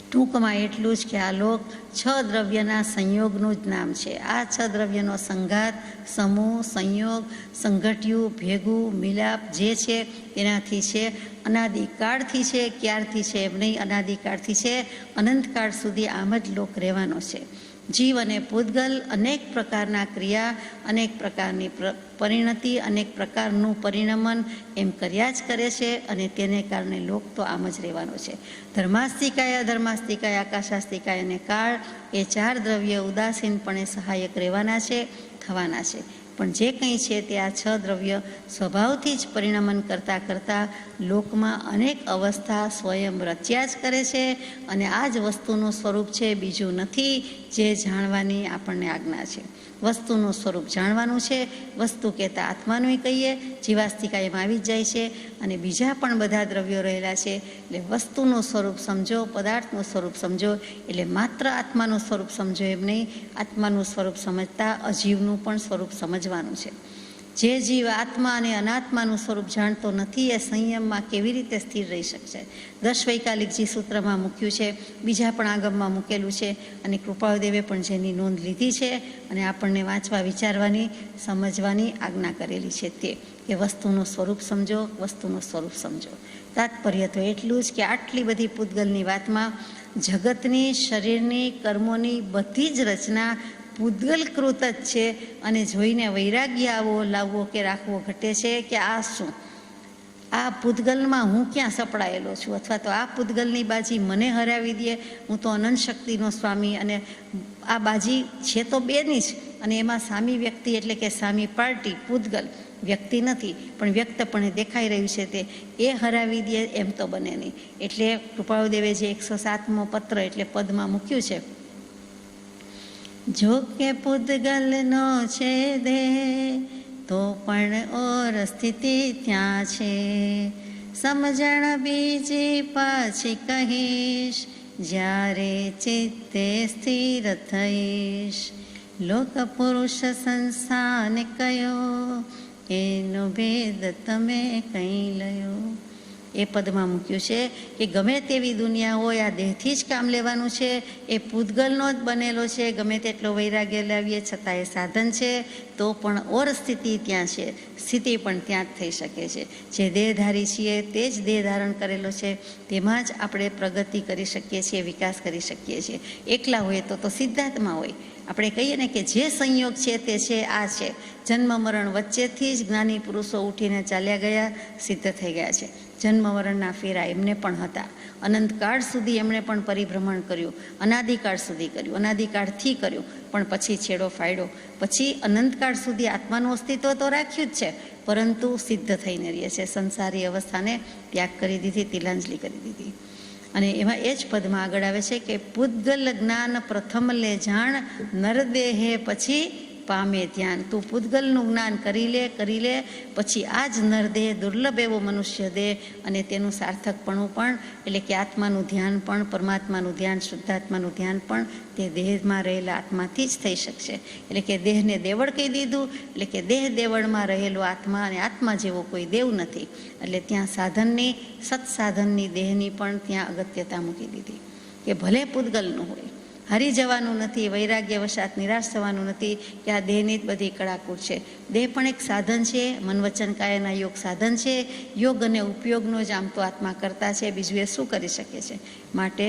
ટૂંકમાં એટલું જ કે આ લોક 6 દ્રવ્યના સંયોગનું જ નામ છે. આ 6 દ્રવ્યનો સંઘાત, સમૂહ, સંયોગ, સંગઠ્યું, ભેગું, મિલાપ જે છે તેનાથી છે. અનાદિકાળથી છે, ક્યારથી છે એમ નહીં, અનાદિકાળથી છે, અનંતકાળ સુધી આમ જ લોક રહેવાનો છે. જીવ અને પૂદગલ અનેક પ્રકારના ક્રિયા, અનેક પ્રકારની પરિણતિ, અનેક પ્રકારનું પરિણમન એમ કર્યા જ કરે છે. અને તેને કારણે લોક તો આમ જ રહેવાનો છે. ધર્માસ્તિકાય, અધર્માસ્તિકાય, આકાશાસ્તિકાય અને કાળ એ 4 દ્રવ્ય ઉદાસીનપણે સહાયક રહેવાના છે, થવાના છે. પણ જે કંઈ છે તે આ 6 દ્રવ્ય સ્વભાવથી જ પરિણમન કરતાં કરતાં લોકમાં અનેક અવસ્થા સ્વયં રચ્યા જ કરે છે. અને આ જ વસ્તુનું સ્વરૂપ છે, બીજું નથી, જે જાણવાની આપણને આજ્ઞા છે. વસ્તુનું સ્વરૂપ જાણવાનું છે. વસ્તુ કહેતા આત્માનું કહીએ, જીવાસ્તિકા એમાં આવી જ જાય છે. અને બીજા પણ બધા દ્રવ્યો રહેલા છે. એટલે વસ્તુનું સ્વરૂપ સમજો, પદાર્થનું સ્વરૂપ સમજો. એટલે માત્ર આત્માનું સ્વરૂપ સમજો એમ નહીં, આત્માનું સ્વરૂપ સમજતા અજીવનું પણ સ્વરૂપ સમજવાનું છે. જે જીવ આત્મા અને અનાત્માનું સ્વરૂપ જાણતો નથી એ સંયમમાં કેવી રીતે સ્થિર રહી શકશે. 10 વૈકાલિકજી સૂત્રમાં મૂક્યું છે, બીજા પણ આગમમાં મૂકેલું છે. અને કૃપાળુદેવે પણ જેની નોંધ લીધી છે અને આપણને વાંચવા, વિચારવાની, સમજવાની આજ્ઞા કરેલી છે તે કે વસ્તુનું સ્વરૂપ સમજો, વસ્તુનું સ્વરૂપ સમજો. તાત્પર્ય તો એટલું જ કે આટલી બધી પૂદગલની વાતમાં જગતની, શરીરની, કર્મોની બધી જ રચના પૂદગલકૃત જ છે. અને જોઈને વૈરાગ્ય લાવવો કે રાખવો ઘટે છે કે આ શું, આ પૂદગલમાં હું ક્યાં સપડાયેલો છું, અથવા તો આ પૂદગલની બાજી મને હરાવી દે, હું તો અનંત શક્તિનો સ્વામી. અને આ બાજી છે તો બેની જ, અને એમાં સામી વ્યક્તિ એટલે કે સામી પાર્ટી પૂદગલ વ્યક્તિ નથી, પણ વ્યક્તપણે દેખાઈ રહ્યું છે તે એ હરાવી દે એમ તો બને નહીં. એટલે કૃપાળુદેવે જે 107મો પત્ર એટલે પદમાં મૂક્યું છે, જો કે પૂદગલનો છે દેહ તો પણ ઓર સ્થિતિ ત્યાં છે, સમજણ બીજી પાછી કહીશ જ્યારે ચિત્તે સ્થિર થઈશ. લોક પુરુષ સંસ્થાને કયો એનો ભેદ તમે કઈ લયો. એ પદમાં મૂક્યું છે કે ગમે તેવી દુનિયા હોય, આ દેહથી જ કામ લેવાનું છે. એ પૂદગલનો જ બનેલો છે. ગમે તેટલો વૈરાગ્ય લાવીએ છતાં એ સાધન છે. તો પણ ઓર સ્થિતિ ત્યાં છે, સ્થિતિ પણ ત્યાં જ થઈ શકે છે. જે દેહધારી છીએ તે જ દેહ ધારણ કરેલો છે, તેમાં જ આપણે પ્રગતિ કરી શકીએ છીએ, વિકાસ કરી શકીએ છીએ. એકલા હોય તો સિદ્ધાર્થમાં હોય. આપણે કહીએ ને કે જે સંયોગ છે તે છે, આ છે. જન્મ મરણ વચ્ચેથી જ જ્ઞાની પુરુષો ઉઠીને ચાલ્યા ગયા, સિદ્ધ થઈ ગયા છે. જન્મ મરણના ફેરા એમને પણ હતા. અનંતકાળ સુધી એમણે પણ પરિભ્રમણ કર્યું, અનાદિકાળ સુધી કર્યું, અનાદિકાળથી કર્યું, પણ પછી છેડો ફાડ્યો. પછી અનંતકાળ સુધી આત્માનું અસ્તિત્વ તો રાખ્યું જ છે, પરંતુ સિદ્ધ થઈને રહે છે. સંસારી અવસ્થાને ત્યાગ કરી દીધી, તિલાંજલિ કરી દીધી. અને એમાં એ જ પદમાં આગળ આવે છે કે પૂદગલ જ્ઞાન પ્રથમ લે જાણ, નરદેહે પછી પામે ધ્યાન. તું પૂતગલનું જ્ઞાન કરી લે પછી આ જ નરદેહ, દુર્લભ એવો મનુષ્ય દેહ અને તેનું સાર્થકપણું પણ, એટલે કે આત્માનું ધ્યાન પણ, પરમાત્માનું ધ્યાન, શુદ્ધાત્માનું ધ્યાન પણ તે દેહમાં રહેલા આત્માથી જ થઈ શકશે. એટલે કે દેહને દેવળ કહી દીધું, એટલે કે દેહ દેવળમાં રહેલો આત્મા અને આત્મા જેવો કોઈ દેવ નથી. એટલે ત્યાં સાધનની, સત્સાધનની, દેહની પણ ત્યાં અગત્યતા મૂકી દીધી કે ભલે પૂતગલનું હોય, હારી જવાનું નથી, વૈરાગ્ય વશાત નિરાશ થવાનું નથી કે આ દેહની જ બધી કડાકૂટ છે. દેહ પણ એક સાધન છે, મન વચન કાયાના યોગ સાધન છે. યોગ અને ઉપયોગનો જ આમ તો આત્મા કરતા છે, બીજું એ શું કરી શકે છે. માટે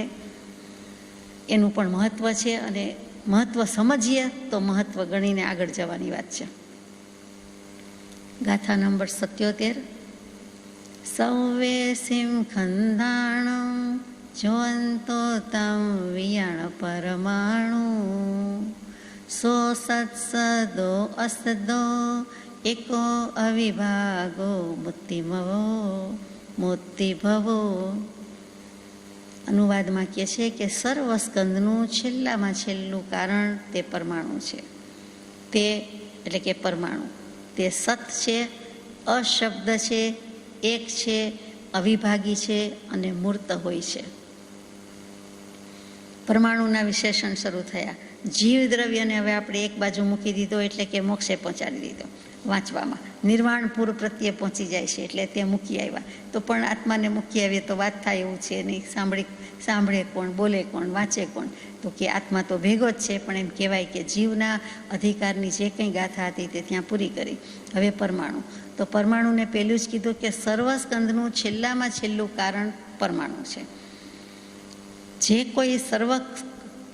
એનું પણ મહત્ત્વ છે અને મહત્ત્વ સમજીએ તો મહત્ત્વ ગણીને આગળ જવાની વાત છે. ગાથા નંબર 77. સૌવેસીમ ખંદાણમ જોંતો તમ વિયાણ પરમાણુ સો સત્સદો અસદો એકો અવિભાગો મુક્તિભવો. અનુવાદમાં કહે છે કે સર્વસ્કંદનું છેલ્લામાં છેલ્લું કારણ તે પરમાણુ છે. તે એટલે કે પરમાણુ તે સત છે, અશબ્દ છે, એક છે, અવિભાગી છે અને મૂર્ત હોય છે. પરમાણુના વિશેષણ શરૂ થયા. જીવ દ્રવ્યને હવે આપણે એક બાજુ મૂકી દીધો એટલે કે મોક્ષે પહોંચાડી દીધો. વાંચવામાં નિર્વાણપુર પ્રત્યે પહોંચી જાય છે એટલે તે મૂકી આવ્યા. તો પણ આત્માને મૂકી આવીએ તો વાત થાય એવું છે નહીં. સાંભળે કોણ, બોલે કોણ, વાંચે કોણ? તો કે આત્મા તો ભેગો જ છે, પણ એમ કહેવાય કે જીવના અધિકારની જે કંઈ ગાથા હતી તે ત્યાં પૂરી કરી. હવે પરમાણુ. તો પરમાણુને પહેલું જ કીધું કે સર્વસ્કંદનું છેલ્લામાં છેલ્લું કારણ પરમાણુ છે. જે કોઈ સર્વ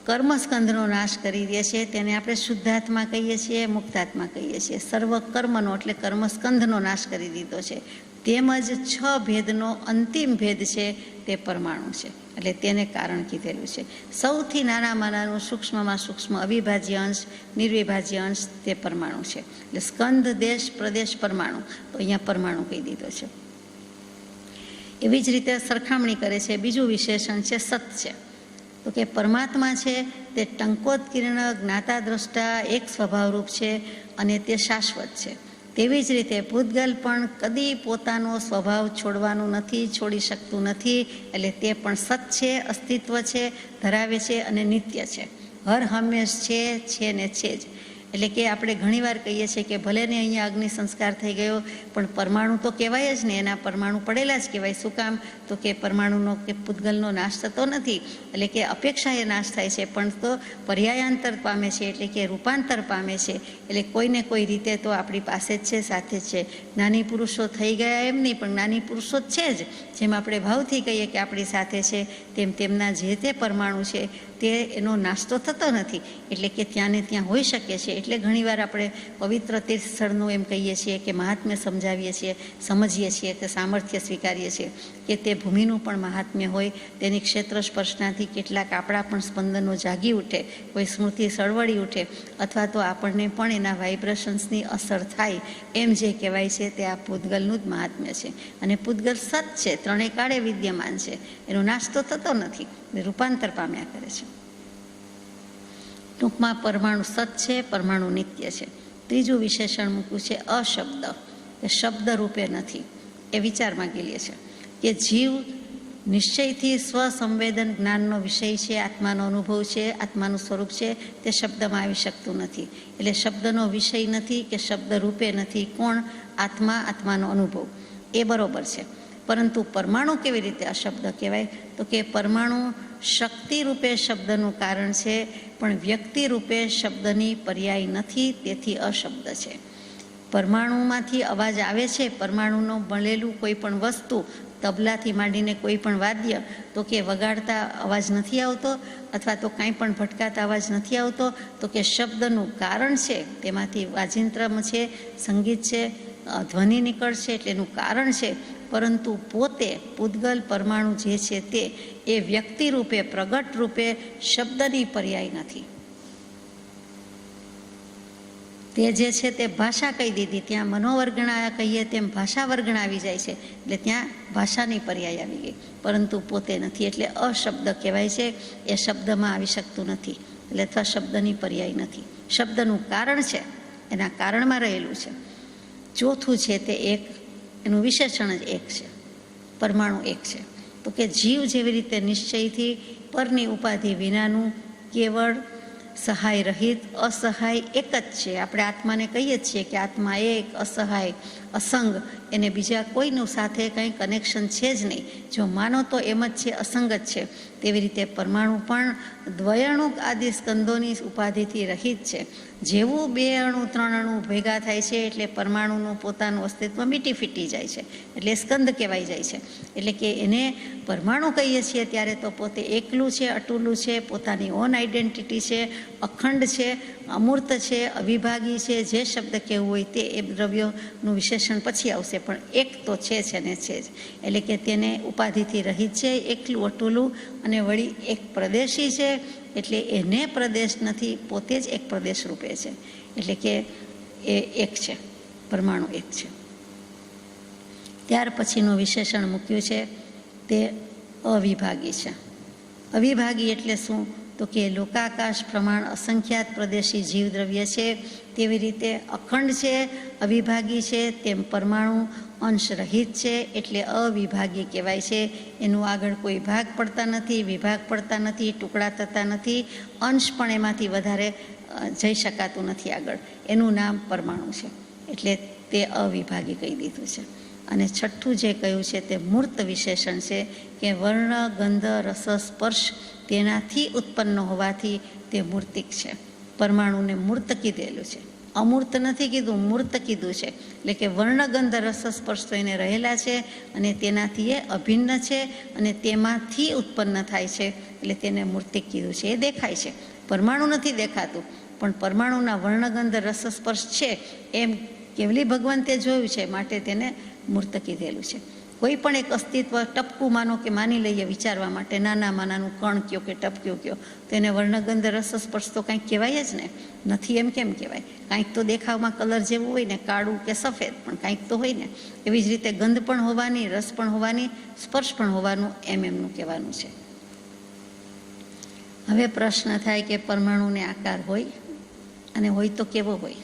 કર્મસ્કંદનો નાશ કરી દે છે તેને આપણે શુદ્ધાત્મા કહીએ છીએ, મુક્તાત્મા કહીએ છીએ. સર્વ કર્મનો એટલે કર્મસ્કંદનો નાશ કરી દીધો છે. તેમજ 6 ભેદનો અંતિમ ભેદ છે તે પરમાણુ છે, એટલે તેને કારણ કીધેલું છે. સૌથી નાનામાં નાનું, સૂક્ષ્મમાં સૂક્ષ્મ, અવિભાજ્ય અંશ, નિર્વિભાજ્ય અંશ તે પરમાણુ છે. એટલે સ્કંદ, દેશ, પ્રદેશ, પરમાણુ. તો અહીંયા પરમાણુ કહી દીધો છે. એવી જ રીતે સરખામણી કરે છે. બીજું વિશેષણ છે સત છે. તો કે પરમાત્મા છે તે ટંકોત્કીર્ણ, જ્ઞાતા દ્રષ્ટા, એક સ્વભાવરૂપ છે અને તે શાશ્વત છે. તેવી જ રીતે પૂતગલ પણ કદી પોતાનો સ્વભાવ છોડવાનું નથી, છોડી શકતું નથી. એટલે તે પણ સત છે, અસ્તિત્વ છે, ધરાવે છે અને નિત્ય છે. હર હંમેશ છે ને છે જ. એટલે કે આપણે ઘણીવાર કહીએ છીએ કે ભલે ને અહીંયા અગ્નિ સંસ્કાર થઈ ગયો પણ પરમાણુ તો કહેવાય જ ને, એના પરમાણુ પડેલા જ કહેવાય. શું કામ? તો કે પરમાણુનો કે પૂતગલનો નાશ થતો નથી, એટલે કે અપેક્ષા એ નાશ થાય છે પણ તો પર્યાયાંતર પામે છે, એટલે કે રૂપાંતર પામે છે. એટલે કોઈને કોઈ રીતે તો આપણી પાસે જ છે, સાથે જ છે. જ્ઞાની પુરુષો થઈ ગયા એમ નહીં, પણ જ્ઞાની પુરુષો જ છે જ. જેમ આપણે ભાવથી કહીએ કે આપણી સાથે છે, તેમ તેમના જે તે પરમાણુ છે તે એનો નાશ તો થતો નથી, એટલે કે ત્યાં ને ત્યાં હોઈ શકે છે. એટલે ઘણીવાર આપણે પવિત્ર તીર્થ સ્થળનું એમ કહીએ છીએ કે મહાત્મ્ય સમજાવીએ છીએ, સમજીએ છીએ, તે સામર્થ્ય સ્વીકારીએ છીએ કે તે ભૂમિનું પણ મહાત્મ્ય હોય. તેની ક્ષેત્ર સ્પર્શનાથી કેટલાક આપણા પણ સ્પંદનો જાગી ઉઠે, કોઈ સ્મૃતિ સળવળી ઉઠે, અથવા તો આપણને પણ એના વાઇબ્રેશન્સની અસર થાય. એમ જે કહેવાય છે તે આ પૂતગલનું જ મહાત્મ્ય છે. અને પૂતગલ સત છે, ત્રણેય કાળે વિદ્યમાન છે, એનો નાશ તો થતો નથી, રૂપાંતર પામ્યા કરે છે. ટૂંકમાં પરમાણુ સત છે, પરમાણુ નિત્ય છે. ત્રીજું વિશેષણ મૂક્યું છે અશબ્દ, કે શબ્દ રૂપે નથી. એ વિચારમાં ગયેલી છે કે જીવ નિશ્ચયથી સ્વસંવેદન જ્ઞાનનો વિષય છે, આત્માનો અનુભવ છે, આત્માનું સ્વરૂપ છે, તે શબ્દમાં આવી શકતું નથી. એટલે શબ્દનો વિષય નથી કે શબ્દ રૂપે નથી. કોણ? આત્મા, આત્માનો અનુભવ. એ બરોબર છે, પરંતુ પરમાણુ કેવી રીતે અશબ્દ કહેવાય? તો કે પરમાણુ શક્તિ રૂપે શબ્દનું કારણ છે, પણ વ્યક્તિ રૂપે શબ્દની પર્યાય નથી, તેથી અશબ્દ છે. પરમાણુમાંથી અવાજ આવે છે, પરમાણુનો બનેલું કોઈ પણ વસ્તુ, તબલાથી માંડીને કોઈ પણ વાદ્ય, તો કે વગાડતા અવાજ નથી આવતો, અથવા તો કાંઈ પણ ભટકાતા અવાજ નથી આવતો. તો કે શબ્દનું કારણ છે, તેમાંથી વાજિંત્રમ છે, સંગીત છે, ધ્વનિ નીકળશે, એટલે એનું કારણ છે. પરંતુ પોતે પૂતગલ પરમાણુ જે છે તે એ વ્યક્તિ રૂપે, પ્રગટ રૂપે શબ્દની પર્યાય નથી. તે જે છે તે ભાષા કહી દીધી. ત્યાં મનોવર્ગણા કહીએ તેમ ભાષા વર્ગણ આવી જાય છે, એટલે ત્યાં ભાષાની પર્યાય આવી ગઈ, પરંતુ પોતે નથી. એટલે અશબ્દ કહેવાય છે. એ શબ્દમાં આવી શકતું નથી, એટલે અથવા શબ્દની પર્યાય નથી. શબ્દનું કારણ છે એના કારણમાં રહેલું છે. ચોથું છે તે એક, એનું વિશેષણ જ એક છે, પરમાણુ એક છે. તો કે જીવ જેવી રીતે નિશ્ચયથી પરની ઉપાધિ વિનાનું કેવળ સહાય રહિત અસહાય એક જ છે. આપણે આત્માને કહીએ છીએ કે આત્મા એક, અસહાય, અસંગ, એને બીજા કોઈનું સાથે કંઈ કનેક્શન છે જ નહીં. જો માનો તો એમ જ છે, અસંગ જ છે. તેવી રીતે પરમાણુ પણ દ્વયણુક આદિ સ્કંદોની ઉપાધિથી રહિત છે. જેવું 2 અણુ 3 અણુ ભેગા થાય છે એટલે પરમાણુનું પોતાનું અસ્તિત્વ મીટી ફીટી જાય છે, એટલે સ્કંદ કહેવાય જાય છે. એટલે કે એને પરમાણુ કહીએ છીએ ત્યારે તો પોતે એકલું છે, અટુલું છે, પોતાની ઓન આઈડેન્ટિટી છે, અખંડ છે, અમૂર્ત છે, અવિભાગી છે. જે શબ્દ કહેવું હોય તે એ દ્રવ્યોનું વિશેષણ પછી આવશે, પણ એક તો છે ને છે જ. એટલે કે તેને ઉપાધિથી રહિત છે, એકલું અટુલું, અને વળી એક પ્રદેશી છે. એટલે એને પ્રદેશ નથી, પોતે જ એક પ્રદેશ રૂપે છે. એટલે કે એ એક છે, પરમાણુ એક છે. ત્યાર પછીનું વિશેષણ મૂક્યું છે તે અવિભાગી છે. અવિભાગી એટલે શું? તો કે લોકાકાશ પ્રમાણ અસંખ્યાત પ્રદેશી જીવદ્રવ્ય છે તેવી રીતે અખંડ છે, અવિભાગી છે. તેમ પરમાણુ અંશ રહિત છે એટલે અવિભાગી કહેવાય છે. એનું આગળ કોઈ ભાગ પડતા નથી, વિભાગ પડતા નથી, ટુકડા થતા નથી, અંશ પણ એમાંથી વધારે જઈ શકાતું નથી આગળ. એનું નામ પરમાણુ છે, એટલે તે અવિભાગી કહી દીધું છે. અને છઠ્ઠું જે કહ્યું છે તે મૂર્ત વિશેષણ છે કે વર્ણ, ગંધ, રસ, સ્પર્શ તેનાથી ઉત્પન્ન હોવાથી તે મૂર્તિક છે. પરમાણુને મૂર્ત કીધેલું છે, અમૂર્ત નથી કીધું, મૂર્ત કીધું છે. એટલે કે વર્ણ, ગંધ, રસ, સ્પર્શ તો એને રહેલા છે અને તેનાથી એ અભિન્ન છે અને તેમાંથી ઉત્પન્ન થાય છે, એટલે તેને મૂર્તિક કીધું છે. એ દેખાય છે, પરમાણુ નથી દેખાતું, પણ પરમાણુના વર્ણ, ગંધ, રસ, સ્પર્શ છે એમ કેવલી ભગવંતે જોયું છે, માટે તેને મૂર્ત કીધેલું છે. કોઈ પણ એક અસ્તિત્વ ટપકું માનો કે માની લઈએ વિચારવા માટે, નાનામાં નાનું કણ કયો કે ટપક્યો કયો, તો એને વર્ણગંધ રસ સ્પર્શ તો કંઈક કહેવાય જ ને. નથી એમ કેમ કહેવાય? કાંઈક તો દેખાવમાં કલર જેવું હોય ને, કાળું કે સફેદ, પણ કાંઈક તો હોય ને. એવી જ રીતે ગંધ પણ હોવાની, રસ પણ હોવાની, સ્પર્શ પણ હોવાનું, એમનું કહેવાનું છે. હવે પ્રશ્ન થાય કે પરમાણુને આકાર હોય, અને હોય તો કેવો હોય?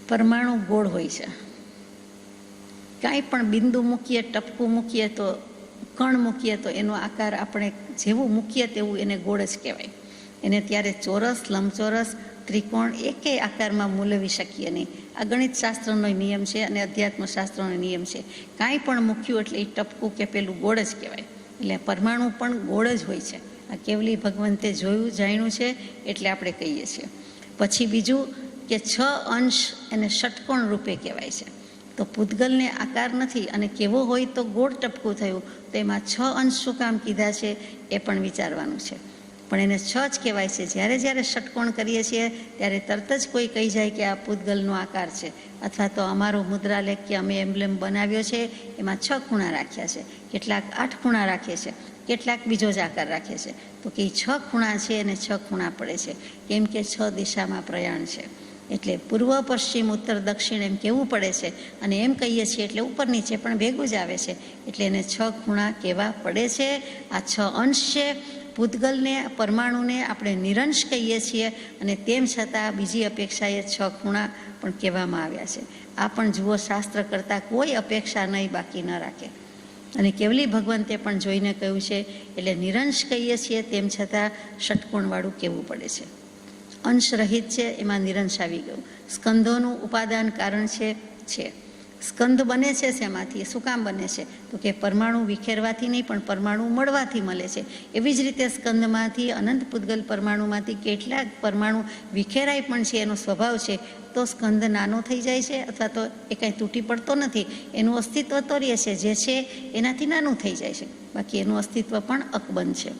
પરમાણુ ગોળ હોય છે. કાંઈ પણ બિંદુ મૂકીએ, ટપકું મૂકીએ, તો કણ મૂકીએ તો એનો આકાર આપણે જેવું મૂકીએ તેવું એને ગોળ જ કહેવાય. એને ત્યારે ચોરસ, લંબચોરસ, ત્રિકોણ એકેય આકારમાં મૂલવી શકીએ નહીં. આ ગણિત શાસ્ત્રનો નિયમ છે અને અધ્યાત્મશાસ્ત્રનો નિયમ છે. કાંઈ પણ મૂક્યું એટલે એ ટપકું કે પેલું ગોળ જ કહેવાય. એટલે પરમાણુ પણ ગોળ જ હોય છે. આ કેવલી ભગવંતે જોયું, જાણ્યું છે એટલે આપણે કહીએ છીએ. પછી બીજું કે 6 અંશ એને ષટકોણ રૂપે કહેવાય છે. તો પૂતગલને આકાર નથી અને કેવો હોય તો ગોળ ટપકું થયું, તો એમાં 6 અંશ શું કામ કીધા છે એ પણ વિચારવાનું છે. પણ એને 6 જ કહેવાય છે. જ્યારે જ્યારે ષટકોણ કરીએ છીએ ત્યારે તરત જ કોઈ કહી જાય કે આ પૂતગલનો આકાર છે, અથવા તો અમારો મુદ્રાલેખ કે અમે એમ્બ્લેમ બનાવ્યો છે એમાં 6 ખૂણા રાખ્યા છે, કેટલાક 8 ખૂણા રાખે છે, કેટલાક બીજો જ આકાર રાખે છે. તો કે 6 ખૂણા છે અને 6 ખૂણા પડે છે, કેમ કે 6 દિશામાં પ્રયાણ છે. એટલે પૂર્વ, પશ્ચિમ, ઉત્તર, દક્ષિણ એમ કહેવું પડે છે. અને એમ કહીએ છીએ એટલે ઉપર નીચે પણ ભેગું જ આવે છે, એટલે એને 6 ખૂણા કહેવા પડે છે. આ 6 અંશ છે. પૂતગલને, પરમાણુને આપણે નિરંશ કહીએ છીએ, અને તેમ છતાં બીજી અપેક્ષાએ 6 ખૂણા પણ કહેવામાં આવ્યા છે. આ પણ જુઓ, શાસ્ત્ર કરતાં કોઈ અપેક્ષા નહીં બાકી ન રાખે. અને કેવલી ભગવંતે પણ જોઈને કહ્યું છે, એટલે નિરંશ કહીએ છીએ તેમ છતાં ષટકોણવાળું કહેવું પડે છે. અંશ રહિત છે એમાં નિરંશ આવી ગયું. સ્કંદોનું ઉપાદાન કારણ છે. સ્કંદ બને છે શેમાંથી? શું કામ બને છે? તો કે પરમાણુ વિખેરવાથી નહીં, પણ પરમાણુ મળવાથી મળે છે. એવી જ રીતે સ્કંદમાંથી, અનંત પૂતગલ પરમાણુમાંથી કેટલાક પરમાણુ વિખેરાય પણ છે, એનો સ્વભાવ છે. તો સ્કંદ નાનો થઈ જાય છે, અથવા તો એ કાંઈ તૂટી પડતો નથી, એનું અસ્તિત્વ તો રહે છે. જે છે એનાથી નાનું થઈ જાય છે, બાકી એનું અસ્તિત્વ પણ અકબંધ છે.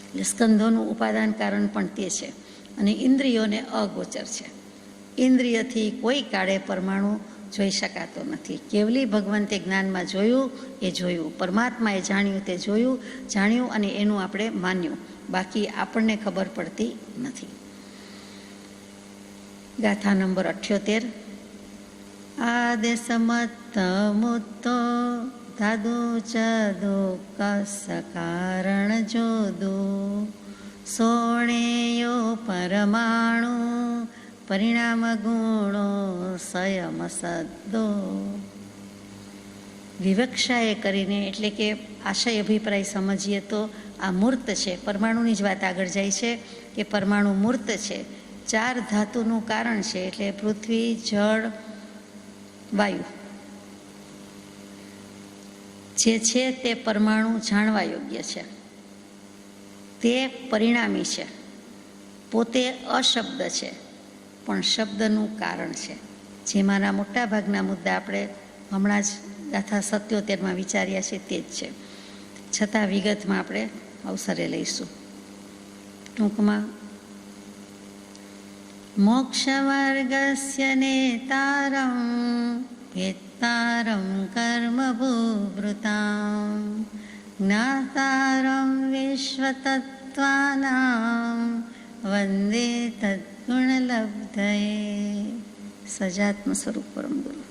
એટલે સ્કંધોનું ઉપાદાન કારણ પણ તે છે. અને ઇન્દ્રિયોને અગોચર છે. ઇન્દ્રિયથી કોઈ કાળે પરમાણુ જોઈ શકાતો નથી. કેવલી ભગવંતે જ્ઞાનમાં જોયું એ જોયું, પરમાત્માએ જાણ્યું તે જાણ્યું અને એનું આપણે માન્યું, બાકી આપણને ખબર પડતી નથી. ગાથા નંબર 78. આદેશમત મુત્તો ધાતુ ચદુ કસ કારણ જોદુ સોણેયો પરમાણુ પરિણામ ગુણો સંયમ સદ્દો. વિવક્ષાએ કરીને એટલે કે આશય અભિપ્રાય સમજીએ તો આ મૂર્ત છે. પરમાણુની જ વાત આગળ જાય છે કે પરમાણુ મૂર્ત છે, 4 ધાતુનું કારણ છે. એટલે પૃથ્વી, જળ, વાયુ જે છે તે પરમાણુ જાણવા યોગ્ય છે. તે પરિણામી છે, પોતે અશબ્દ છે પણ શબ્દનું કારણ છે. જેમાંના મોટાભાગના મુદ્દા આપણે હમણાં જ ગાથા 77માં વિચાર્યા છે તે જ છે. છતાં વિગતમાં આપણે અવસરે લઈશું. ટૂંકમાં મોક્ષ માર્ગસ્ય નેતારમ વેત્તારમ કર્મભૂભૃતામ જ્ઞાતારમ વિશ્વતત્ત્વાનામ વંદે તદ્ગુણલબ્ધયે. સજાત્મ સ્વરૂપ પરમ ગુરુ.